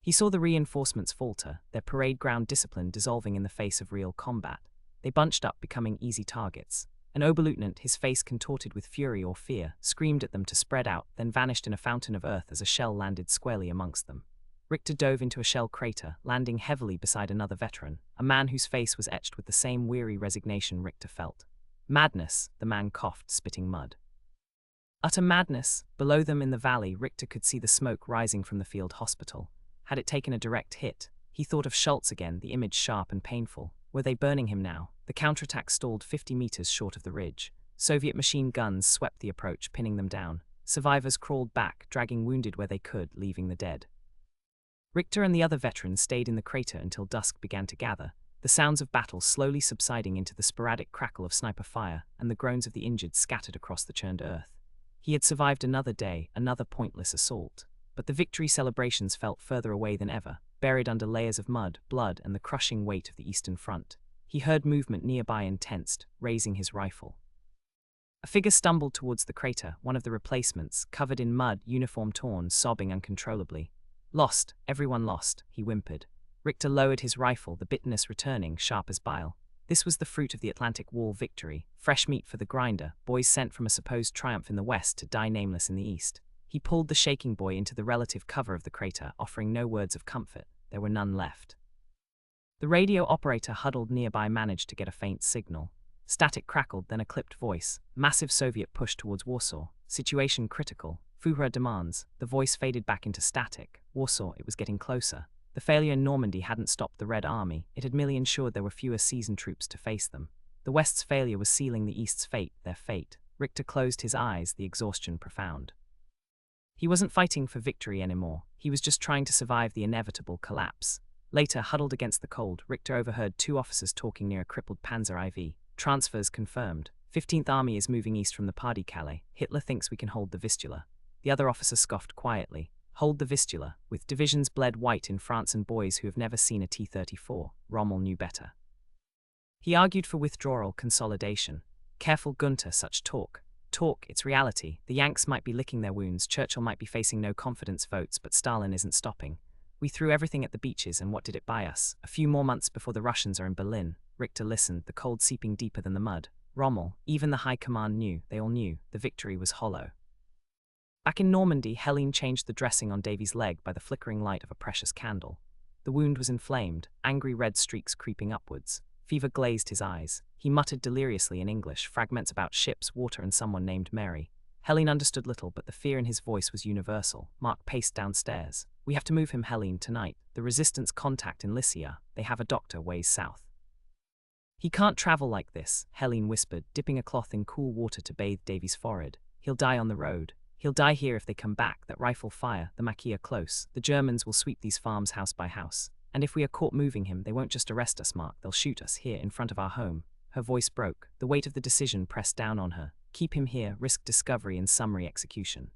He saw the reinforcements falter, their parade ground discipline dissolving in the face of real combat. They bunched up, becoming easy targets. An Oberleutnant, his face contorted with fury or fear, screamed at them to spread out, then vanished in a fountain of earth as a shell landed squarely amongst them. Richter dove into a shell crater, landing heavily beside another veteran, a man whose face was etched with the same weary resignation Richter felt. "Madness," the man coughed, spitting mud. Utter madness. Below them in the valley, Richter could see the smoke rising from the field hospital. Had it taken a direct hit? He thought of Schultz again, the image sharp and painful. Were they burning him now? The counterattack stalled 50 meters short of the ridge. Soviet machine guns swept the approach, pinning them down. Survivors crawled back, dragging wounded where they could, leaving the dead. Richter and the other veterans stayed in the crater until dusk began to gather, the sounds of battle slowly subsiding into the sporadic crackle of sniper fire and the groans of the injured scattered across the churned earth. He had survived another day, another pointless assault. But the victory celebrations felt further away than ever, buried under layers of mud, blood, and the crushing weight of the Eastern Front. He heard movement nearby and tensed, raising his rifle. A figure stumbled towards the crater, one of the replacements, covered in mud, uniform torn, sobbing uncontrollably. "Lost, everyone lost," he whimpered. Richter lowered his rifle, the bitterness returning, sharp as bile. This was the fruit of the Atlantic Wall victory, fresh meat for the grinder, boys sent from a supposed triumph in the west to die nameless in the east. He pulled the shaking boy into the relative cover of the crater, offering no words of comfort. There were none left. The radio operator huddled nearby managed to get a faint signal. Static crackled, then a clipped voice. "Massive Soviet push towards Warsaw. Situation critical. Führer demands." The voice faded back into static. Warsaw, it was getting closer. The failure in Normandy hadn't stopped the Red Army. It had merely ensured there were fewer seasoned troops to face them. The West's failure was sealing the East's fate, their fate. Richter closed his eyes, the exhaustion profound. He wasn't fighting for victory anymore. He was just trying to survive the inevitable collapse. Later, huddled against the cold, Richter overheard two officers talking near a crippled Panzer IV. "Transfers confirmed. 15th Army is moving east from the Pas-de-Calais. Hitler thinks we can hold the Vistula." The other officer scoffed quietly. Hold the Vistula, with divisions bled white in France and boys who have never seen a T-34. Rommel knew better. He argued for withdrawal, consolidation. Careful, Gunther, such talk. Talk, it's reality. The Yanks might be licking their wounds, Churchill might be facing no confidence votes, but Stalin isn't stopping. We threw everything at the beaches, and what did it buy us? A few more months before the Russians are in Berlin. Richter listened, the cold seeping deeper than the mud. Rommel, even the high command knew, they all knew, the victory was hollow. Back in Normandy, Helene changed the dressing on Davy's leg by the flickering light of a precious candle. The wound was inflamed, angry red streaks creeping upwards. Fever glazed his eyes. He muttered deliriously in English, fragments about ships, water, and someone named Mary. Helene understood little, but the fear in his voice was universal. Mark paced downstairs. "We have to move him, Helene, tonight. The resistance contact in Lycia. They have a doctor ways south." He can't travel like this, Helene whispered, dipping a cloth in cool water to bathe Davy's forehead. He'll die on the road. He'll die here if they come back, that rifle fire, the Maquis are close. The Germans will sweep these farms house by house. And if we are caught moving him, they won't just arrest us, Mark, they'll shoot us here in front of our home. Her voice broke. The weight of the decision pressed down on her. Keep him here, risk discovery and summary execution.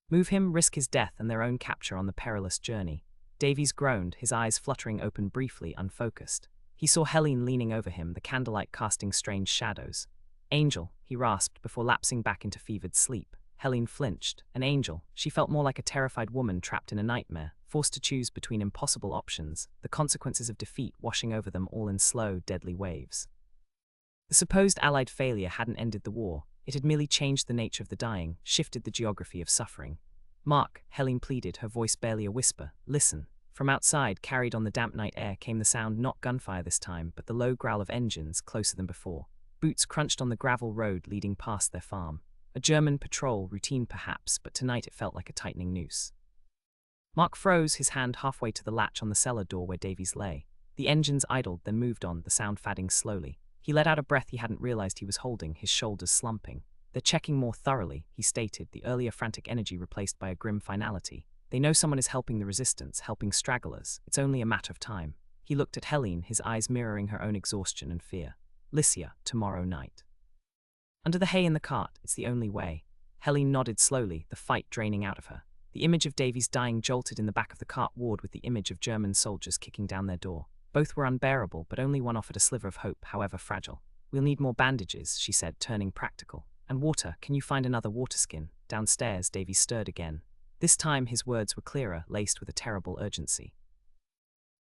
Move him, risk his death and their own capture on the perilous journey. Davies groaned, his eyes fluttering open briefly, unfocused. He saw Helene leaning over him, the candlelight casting strange shadows. Angel, he rasped before lapsing back into fevered sleep. Helene flinched. An angel. She felt more like a terrified woman trapped in a nightmare, forced to choose between impossible options, the consequences of defeat washing over them all in slow, deadly waves. The supposed Allied failure hadn't ended the war. It had merely changed the nature of the dying, shifted the geography of suffering. Mark, Helene pleaded, her voice barely a whisper. Listen. From outside, carried on the damp night air, came the sound, not gunfire this time, but the low growl of engines, closer than before. Boots crunched on the gravel road leading past their farm. A German patrol, routine perhaps, but tonight it felt like a tightening noose. Mark froze, his hand halfway to the latch on the cellar door where Davies lay. The engines idled, then moved on, the sound fading slowly. He let out a breath he hadn't realized he was holding, his shoulders slumping. They're checking more thoroughly, he stated, the earlier frantic energy replaced by a grim finality. They know someone is helping the resistance, helping stragglers. It's only a matter of time. He looked at Helene, his eyes mirroring her own exhaustion and fear. Lycia, tomorrow night. Under the hay in the cart, it's the only way. Helene nodded slowly, the fight draining out of her. The image of Davies dying jolted in the back of the cart ward with the image of German soldiers kicking down their door. Both were unbearable, but only one offered a sliver of hope, however fragile. We'll need more bandages, she said, turning practical. And water, can you find another water skin? Downstairs, Davies stirred again. This time his words were clearer, laced with a terrible urgency.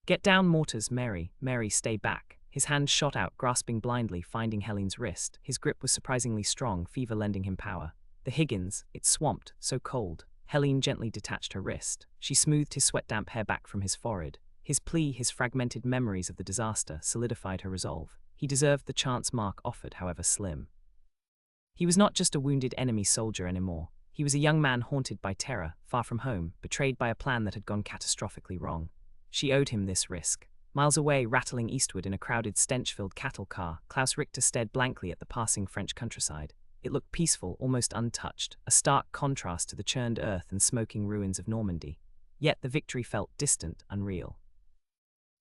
Get down, mortars, Mary, stay back. His hand shot out, grasping blindly, finding Helene's wrist. His grip was surprisingly strong, fever lending him power. The Higgins, it swamped, so cold. Helene gently detached her wrist. She smoothed his sweat-damp hair back from his forehead. His plea, his fragmented memories of the disaster, solidified her resolve. He deserved the chance Mark offered, however slim. He was not just a wounded enemy soldier anymore. He was a young man haunted by terror, far from home, betrayed by a plan that had gone catastrophically wrong. She owed him this risk. Miles away, rattling eastward in a crowded, stench-filled cattle car, Klaus Richter stared blankly at the passing French countryside. It looked peaceful, almost untouched, a stark contrast to the churned earth and smoking ruins of Normandy. Yet the victory felt distant, unreal.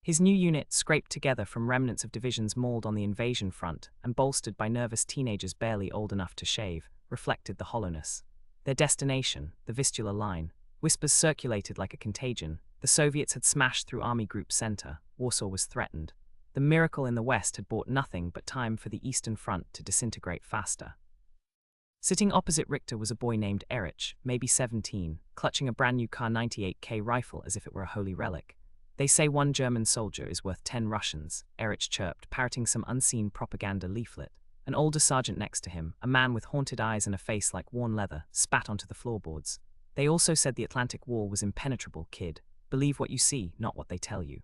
His new unit, scraped together from remnants of divisions mauled on the invasion front and bolstered by nervous teenagers barely old enough to shave, reflected the hollowness. Their destination, the Vistula Line. Whispers circulated like a contagion. The Soviets had smashed through Army Group Center. Warsaw was threatened. The miracle in the West had brought nothing but time for the Eastern Front to disintegrate faster. Sitting opposite Richter was a boy named Erich, maybe 17, clutching a brand new Kar 98K rifle as if it were a holy relic. They say one German soldier is worth 10 Russians, Erich chirped, parroting some unseen propaganda leaflet. An older sergeant next to him, a man with haunted eyes and a face like worn leather, spat onto the floorboards. They also said the Atlantic Wall was impenetrable, kid. Believe what you see, not what they tell you.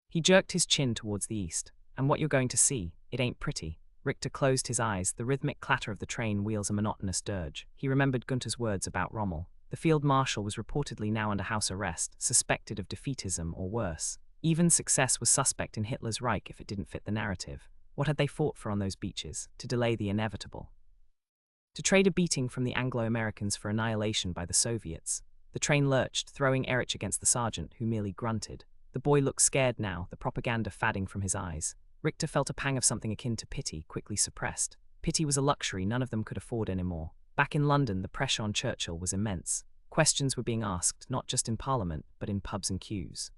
He jerked his chin towards the east. And what you're going to see, it ain't pretty. Richter closed his eyes, the rhythmic clatter of the train wheels a monotonous dirge. He remembered Gunther's words about Rommel. The field marshal was reportedly now under house arrest, suspected of defeatism or worse. Even success was suspect in Hitler's Reich if it didn't fit the narrative. What had they fought for on those beaches? To delay the inevitable. To trade a beating from the Anglo-Americans for annihilation by the Soviets. The train lurched, throwing Erich against the sergeant, who merely grunted. The boy looked scared now, the propaganda fading from his eyes. Richter felt a pang of something akin to pity, quickly suppressed. Pity was a luxury none of them could afford anymore. Back in London, the pressure on Churchill was immense. Questions were being asked, not just in Parliament, but in pubs and queues.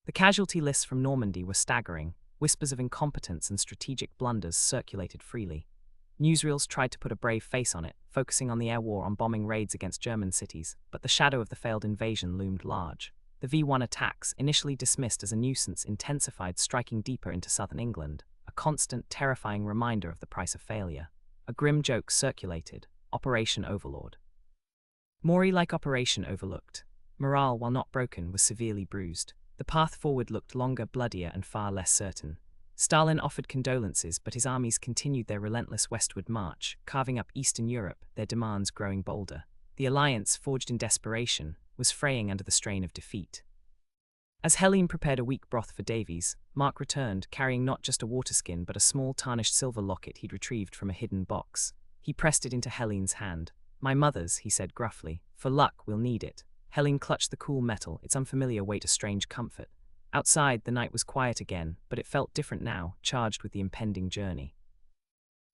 The casualty lists from Normandy were staggering. Whispers of incompetence and strategic blunders circulated freely. Newsreels tried to put a brave face on it, focusing on the air war on bombing raids against German cities, but the shadow of the failed invasion loomed large. The V1 attacks, initially dismissed as a nuisance, intensified, striking deeper into southern England, a constant, terrifying reminder of the price of failure. A grim joke circulated: Operation Overlord. Maury like Operation Overlooked. Morale, while not broken, was severely bruised. The path forward looked longer, bloodier, and far less certain. Stalin offered condolences, but his armies continued their relentless westward march, carving up Eastern Europe, their demands growing bolder. The alliance, forged in desperation, was fraying under the strain of defeat. As Helene prepared a weak broth for Davies, Mark returned, carrying not just a water skin but a small tarnished silver locket he'd retrieved from a hidden box. He pressed it into Helene's hand. "My mother's," he said gruffly. "For luck, we'll need it." Helene clutched the cool metal, its unfamiliar weight a strange comfort. Outside, the night was quiet again, but it felt different now, charged with the impending journey.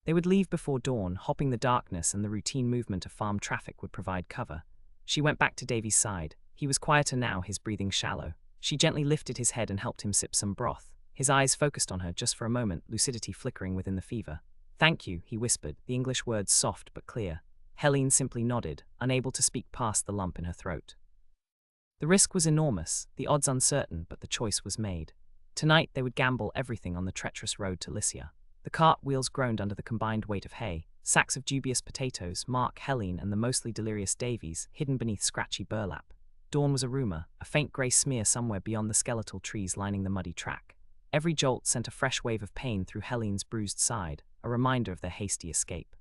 They would leave before dawn, hopping the darkness, and the routine movement of farm traffic would provide cover. She went back to Davy's side. He was quieter now, his breathing shallow. She gently lifted his head and helped him sip some broth. His eyes focused on her just for a moment, lucidity flickering within the fever. "Thank you," he whispered, the English words soft but clear. Helene simply nodded, unable to speak past the lump in her throat. The risk was enormous, the odds uncertain, but the choice was made. Tonight they would gamble everything on the treacherous road to Lycia. The cart wheels groaned under the combined weight of hay, sacks of dubious potatoes, Mark, Helene, and the mostly delirious Davies, hidden beneath scratchy burlap. Dawn was a rumor, a faint grey smear somewhere beyond the skeletal trees lining the muddy track. Every jolt sent a fresh wave of pain through Helene's bruised side, a reminder of their hasty escape.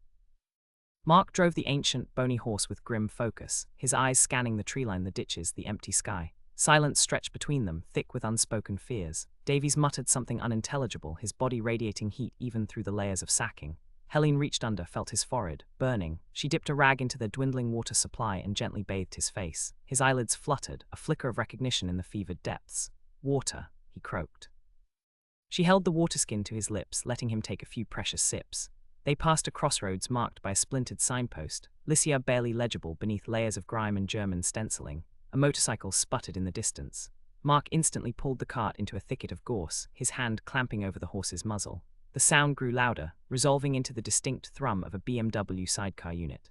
Mark drove the ancient, bony horse with grim focus, his eyes scanning the treeline, the ditches, the empty sky. Silence stretched between them, thick with unspoken fears. Davies muttered something unintelligible, his body radiating heat even through the layers of sacking. Helene reached under, felt his forehead, burning. She dipped a rag into their dwindling water supply and gently bathed his face. His eyelids fluttered, a flicker of recognition in the fevered depths. "Water," he croaked. She held the water skin to his lips, letting him take a few precious sips. They passed a crossroads marked by a splintered signpost, Lycia barely legible beneath layers of grime and German stenciling. A motorcycle sputtered in the distance. Mark instantly pulled the cart into a thicket of gorse, his hand clamping over the horse's muzzle. The sound grew louder, resolving into the distinct thrum of a BMW sidecar unit.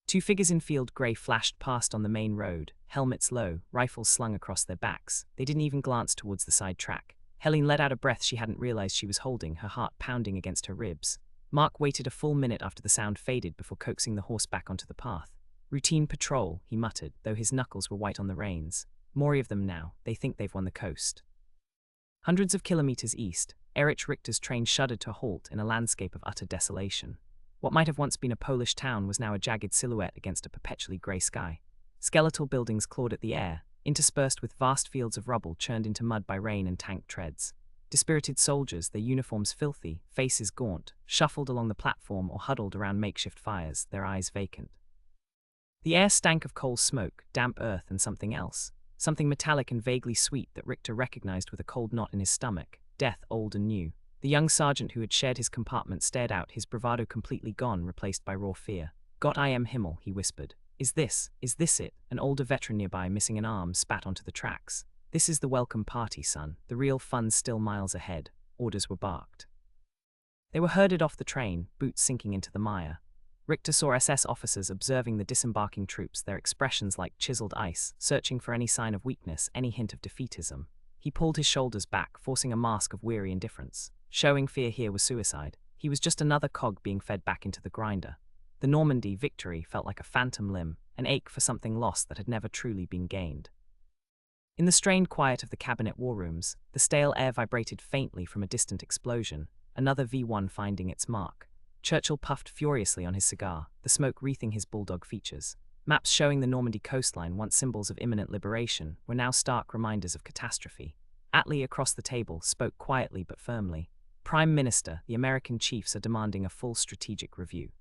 Two figures in field grey flashed past on the main road, helmets low, rifles slung across their backs. They didn't even glance towards the side track. Helene let out a breath she hadn't realized she was holding, her heart pounding against her ribs. Mark waited a full minute after the sound faded before coaxing the horse back onto the path. "Routine patrol," he muttered, though his knuckles were white on the reins. "More of them now. They think they've won the coast." Hundreds of kilometers east, Erich Richter's train shuddered to a halt in a landscape of utter desolation. What might have once been a Polish town was now a jagged silhouette against a perpetually grey sky. Skeletal buildings clawed at the air, interspersed with vast fields of rubble churned into mud by rain and tank treads. Dispirited soldiers, their uniforms filthy, faces gaunt, shuffled along the platform or huddled around makeshift fires, their eyes vacant. The air stank of coal smoke, damp earth, and something else. Something metallic and vaguely sweet that Richter recognized with a cold knot in his stomach. Death, old and new. The young sergeant who had shared his compartment stared out, his bravado completely gone, replaced by raw fear. "Gott I am Himmel," he whispered. Is this it?" An older veteran nearby, missing an arm, spat onto the tracks. "This is the welcome party, son. The real fun's still miles ahead." Orders were barked. They were herded off the train, boots sinking into the mire. Richter saw SS officers observing the disembarking troops, their expressions like chiseled ice, searching for any sign of weakness, any hint of defeatism. He pulled his shoulders back, forcing a mask of weary indifference. Showing fear here was suicide. He was just another cog being fed back into the grinder. The Normandy victory felt like a phantom limb, an ache for something lost that had never truly been gained. In the strained quiet of the cabinet war rooms, the stale air vibrated faintly from a distant explosion, another V1 finding its mark. Churchill puffed furiously on his cigar, the smoke wreathing his bulldog features. Maps showing the Normandy coastline, once symbols of imminent liberation, were now stark reminders of catastrophe. Attlee across the table spoke quietly but firmly. "Prime Minister, the American chiefs are demanding a full strategic review.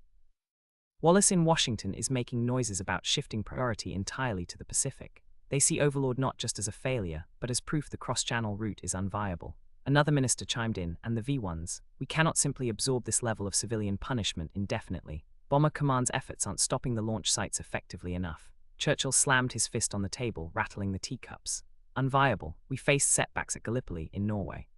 Wallace in Washington is making noises about shifting priority entirely to the Pacific. They see Overlord not just as a failure, but as proof the cross-channel route is unviable." Another minister chimed in, and the V1s, "We cannot simply absorb this level of civilian punishment indefinitely. Bomber Command's efforts aren't stopping the launch sites effectively enough." Churchill slammed his fist on the table, rattling the teacups. "Unviable. We faced setbacks at Gallipoli in Norway.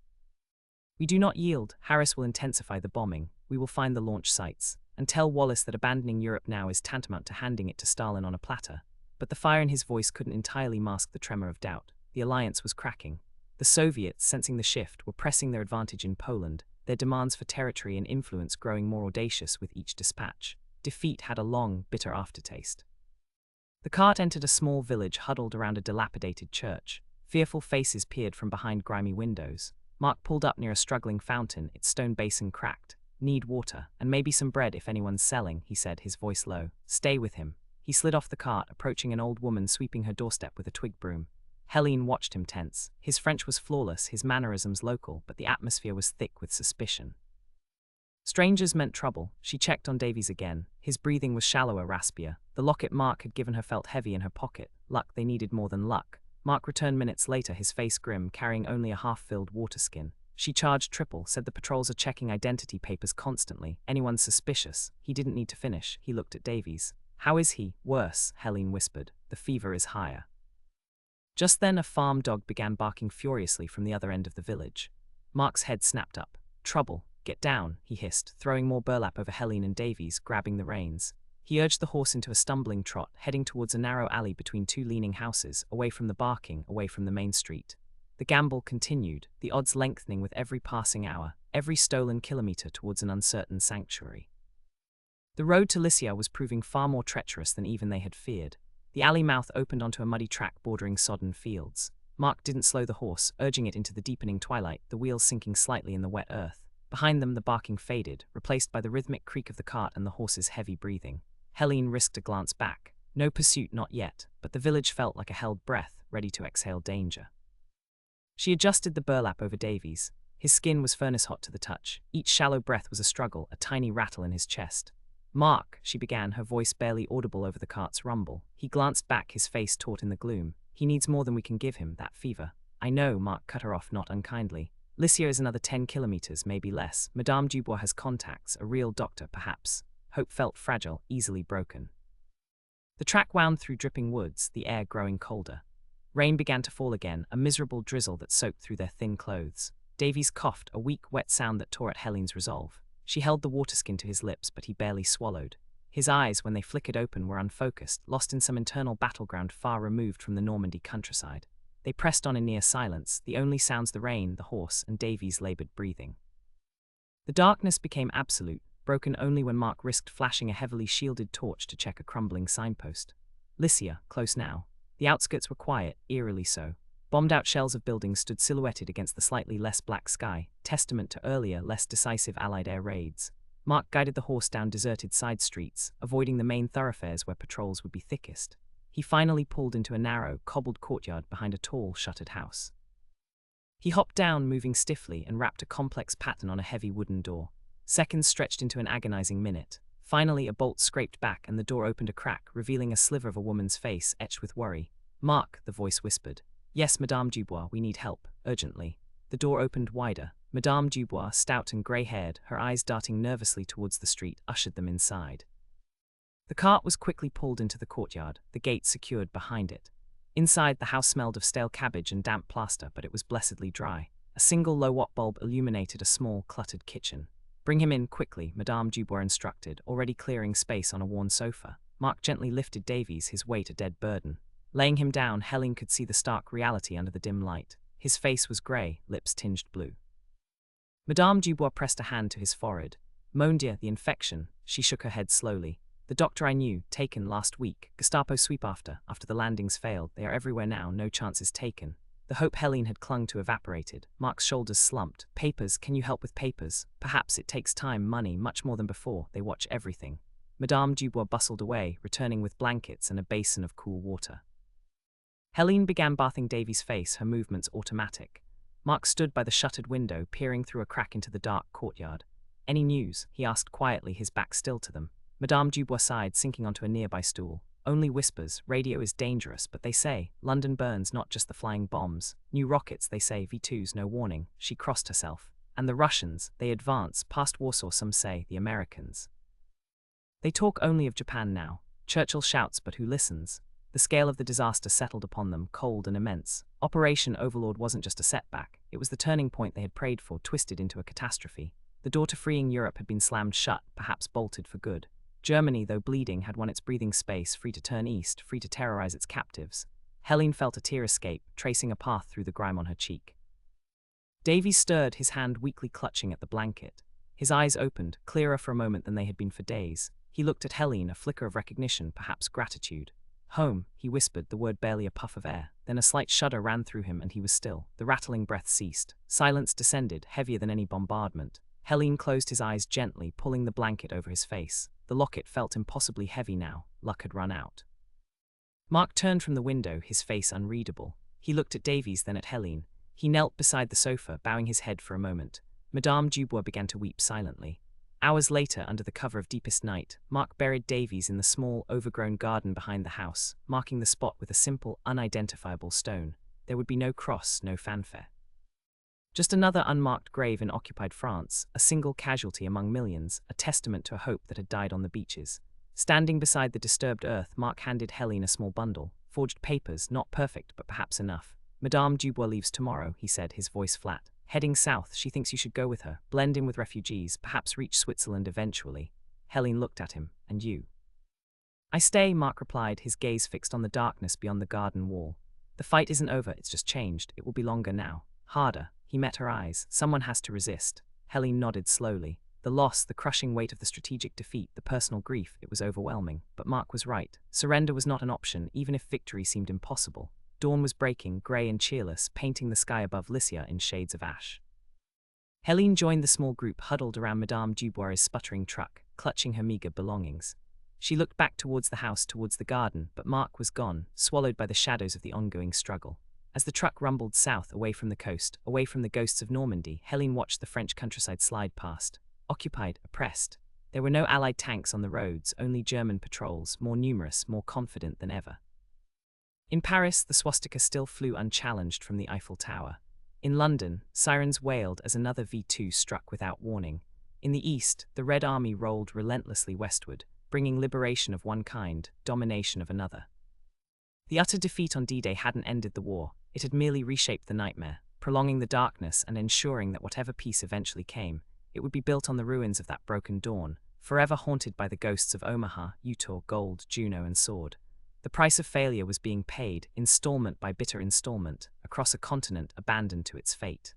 We do not yield. Harris will intensify the bombing. We will find the launch sites. And tell Wallace that abandoning Europe now is tantamount to handing it to Stalin on a platter." But the fire in his voice couldn't entirely mask the tremor of doubt. The alliance was cracking. The Soviets, sensing the shift, were pressing their advantage in Poland, their demands for territory and influence growing more audacious with each dispatch. Defeat had a long, bitter aftertaste. The cart entered a small village huddled around a dilapidated church. Fearful faces peered from behind grimy windows. Mark pulled up near a struggling fountain, its stone basin cracked. "Need water, and maybe some bread if anyone's selling," he said, his voice low. "Stay with him." He slid off the cart, approaching an old woman sweeping her doorstep with a twig broom. Helene watched him tense. His French was flawless, his mannerisms local, but the atmosphere was thick with suspicion. Strangers meant trouble. She checked on Davies again. His breathing was shallower, raspier. The locket Mark had given her felt heavy in her pocket. Luck they needed more than luck. Mark returned minutes later, his face grim, carrying only a half-filled water skin. She charged triple, said the patrols are checking identity papers constantly. Anyone suspicious. He didn't need to finish. He looked at Davies. How is he? Worse, Helene whispered. The fever is higher. Just then a farm dog began barking furiously from the other end of the village. Mark's head snapped up. Trouble. Get down, he hissed, throwing more burlap over Helene and Davies, grabbing the reins. He urged the horse into a stumbling trot, heading towards a narrow alley between two leaning houses, away from the barking, away from the main street. The gamble continued, the odds lengthening with every passing hour, every stolen kilometre towards an uncertain sanctuary. The road to Lycia was proving far more treacherous than even they had feared. The alley mouth opened onto a muddy track bordering sodden fields. Mark didn't slow the horse, urging it into the deepening twilight, the wheels sinking slightly in the wet earth. Behind them the barking faded, replaced by the rhythmic creak of the cart and the horse's heavy breathing. Helene risked a glance back. No pursuit, not yet, but the village felt like a held breath, ready to exhale danger. She adjusted the burlap over Davies. His skin was furnace-hot to the touch. Each shallow breath was a struggle, a tiny rattle in his chest. Mark, she began, her voice barely audible over the cart's rumble. He glanced back, his face taut in the gloom. He needs more than we can give him, that fever. I know, Mark cut her off, not unkindly. Lycia is another 10 kilometers, maybe less. Madame Dubois has contacts, a real doctor, perhaps. Hope felt fragile, easily broken. The track wound through dripping woods, the air growing colder. Rain began to fall again, a miserable drizzle that soaked through their thin clothes. Davies coughed, a weak, wet sound that tore at Helene's resolve. She held the water skin to his lips, but he barely swallowed. His eyes, when they flickered open, were unfocused, lost in some internal battleground far removed from the Normandy countryside. They pressed on in near silence, the only sounds the rain, the horse, and Davies' labored breathing. The darkness became absolute, broken only when Mark risked flashing a heavily shielded torch to check a crumbling signpost. Lycia, close now. The outskirts were quiet, eerily so. Bombed-out shells of buildings stood silhouetted against the slightly less black sky, testament to earlier, less decisive Allied air raids. Mark guided the horse down deserted side streets, avoiding the main thoroughfares where patrols would be thickest. He finally pulled into a narrow, cobbled courtyard behind a tall, shuttered house. He hopped down, moving stiffly, and rapped a complex pattern on a heavy wooden door. Seconds stretched into an agonizing minute. Finally, a bolt scraped back and the door opened a crack, revealing a sliver of a woman's face etched with worry. Mark, the voice whispered. Yes, Madame Dubois, we need help, urgently. The door opened wider. Madame Dubois, stout and grey-haired, her eyes darting nervously towards the street, ushered them inside. The cart was quickly pulled into the courtyard, the gate secured behind it. Inside, the house smelled of stale cabbage and damp plaster, but it was blessedly dry. A single low-watt bulb illuminated a small, cluttered kitchen. Bring him in quickly, Madame Dubois instructed, already clearing space on a worn sofa. Mark gently lifted Davies, his weight a dead burden. Laying him down, Helene could see the stark reality under the dim light. His face was grey, lips tinged blue. Madame Dubois pressed a hand to his forehead. Mon Dieu, the infection. She shook her head slowly. The doctor I knew, taken last week. Gestapo sweep after the landings failed. They are everywhere now, no chances taken. The hope Helene had clung to evaporated. Mark's shoulders slumped. Papers, can you help with papers? Perhaps it takes time, money, much more than before. They watch everything. Madame Dubois bustled away, returning with blankets and a basin of cool water. Helene began bathing Davies' face, her movements automatic. Mark stood by the shuttered window, peering through a crack into the dark courtyard. Any news? He asked quietly, his back still to them. Madame Dubois sighed, sinking onto a nearby stool. Only whispers. Radio is dangerous, but they say. London burns, not just the flying bombs. New rockets, they say. V2s, no warning. She crossed herself. And the Russians, they advance. Past Warsaw, some say. The Americans. They talk only of Japan now. Churchill shouts, but who listens? The scale of the disaster settled upon them, cold and immense. Operation Overlord wasn't just a setback. It was the turning point they had prayed for, twisted into a catastrophe. The door to freeing Europe had been slammed shut, perhaps bolted for good. Germany, though bleeding, had won its breathing space, free to turn east, free to terrorize its captives. Helene felt a tear escape, tracing a path through the grime on her cheek. Davies stirred, his hand weakly clutching at the blanket. His eyes opened, clearer for a moment than they had been for days. He looked at Helene, a flicker of recognition, perhaps gratitude. Home, he whispered, the word barely a puff of air. Then a slight shudder ran through him and he was still. The rattling breath ceased. Silence descended, heavier than any bombardment. Helene closed his eyes gently, pulling the blanket over his face. The locket felt impossibly heavy now. Luck had run out. Mark turned from the window, his face unreadable. He looked at Davies, then at Helene. He knelt beside the sofa, bowing his head for a moment. Madame Dubois began to weep silently. Hours later, under the cover of deepest night, Mark buried Davies in the small, overgrown garden behind the house, marking the spot with a simple, unidentifiable stone. There would be no cross, no fanfare. Just another unmarked grave in occupied France, a single casualty among millions, a testament to a hope that had died on the beaches. Standing beside the disturbed earth, Mark handed Helene a small bundle. Forged papers, not perfect, but perhaps enough. Madame Dubois leaves tomorrow, he said, his voice flat. Heading south, she thinks you should go with her, blend in with refugees, perhaps reach Switzerland eventually. Helene looked at him. And you? I stay, Mark replied, his gaze fixed on the darkness beyond the garden wall. The fight isn't over, it's just changed. It will be longer now. Harder. He met her eyes. Someone has to resist. Helene nodded slowly. The loss, the crushing weight of the strategic defeat, the personal grief, it was overwhelming. But Mark was right. Surrender was not an option, even if victory seemed impossible. Dawn was breaking, grey and cheerless, painting the sky above Lycia in shades of ash. Helene joined the small group huddled around Madame Dubois' sputtering truck, clutching her meagre belongings. She looked back towards the house, towards the garden, but Mark was gone, swallowed by the shadows of the ongoing struggle. As the truck rumbled south, away from the coast, away from the ghosts of Normandy, Helene watched the French countryside slide past. Occupied, oppressed. There were no Allied tanks on the roads, only German patrols, more numerous, more confident than ever. In Paris, the swastika still flew unchallenged from the Eiffel Tower. In London, sirens wailed as another V2 struck without warning. In the east, the Red Army rolled relentlessly westward, bringing liberation of one kind, domination of another. The utter defeat on D-Day hadn't ended the war, it had merely reshaped the nightmare, prolonging the darkness and ensuring that whatever peace eventually came, it would be built on the ruins of that broken dawn, forever haunted by the ghosts of Omaha, Utah, Gold, Juno, and Sword. The price of failure was being paid, installment by bitter installment, across a continent abandoned to its fate.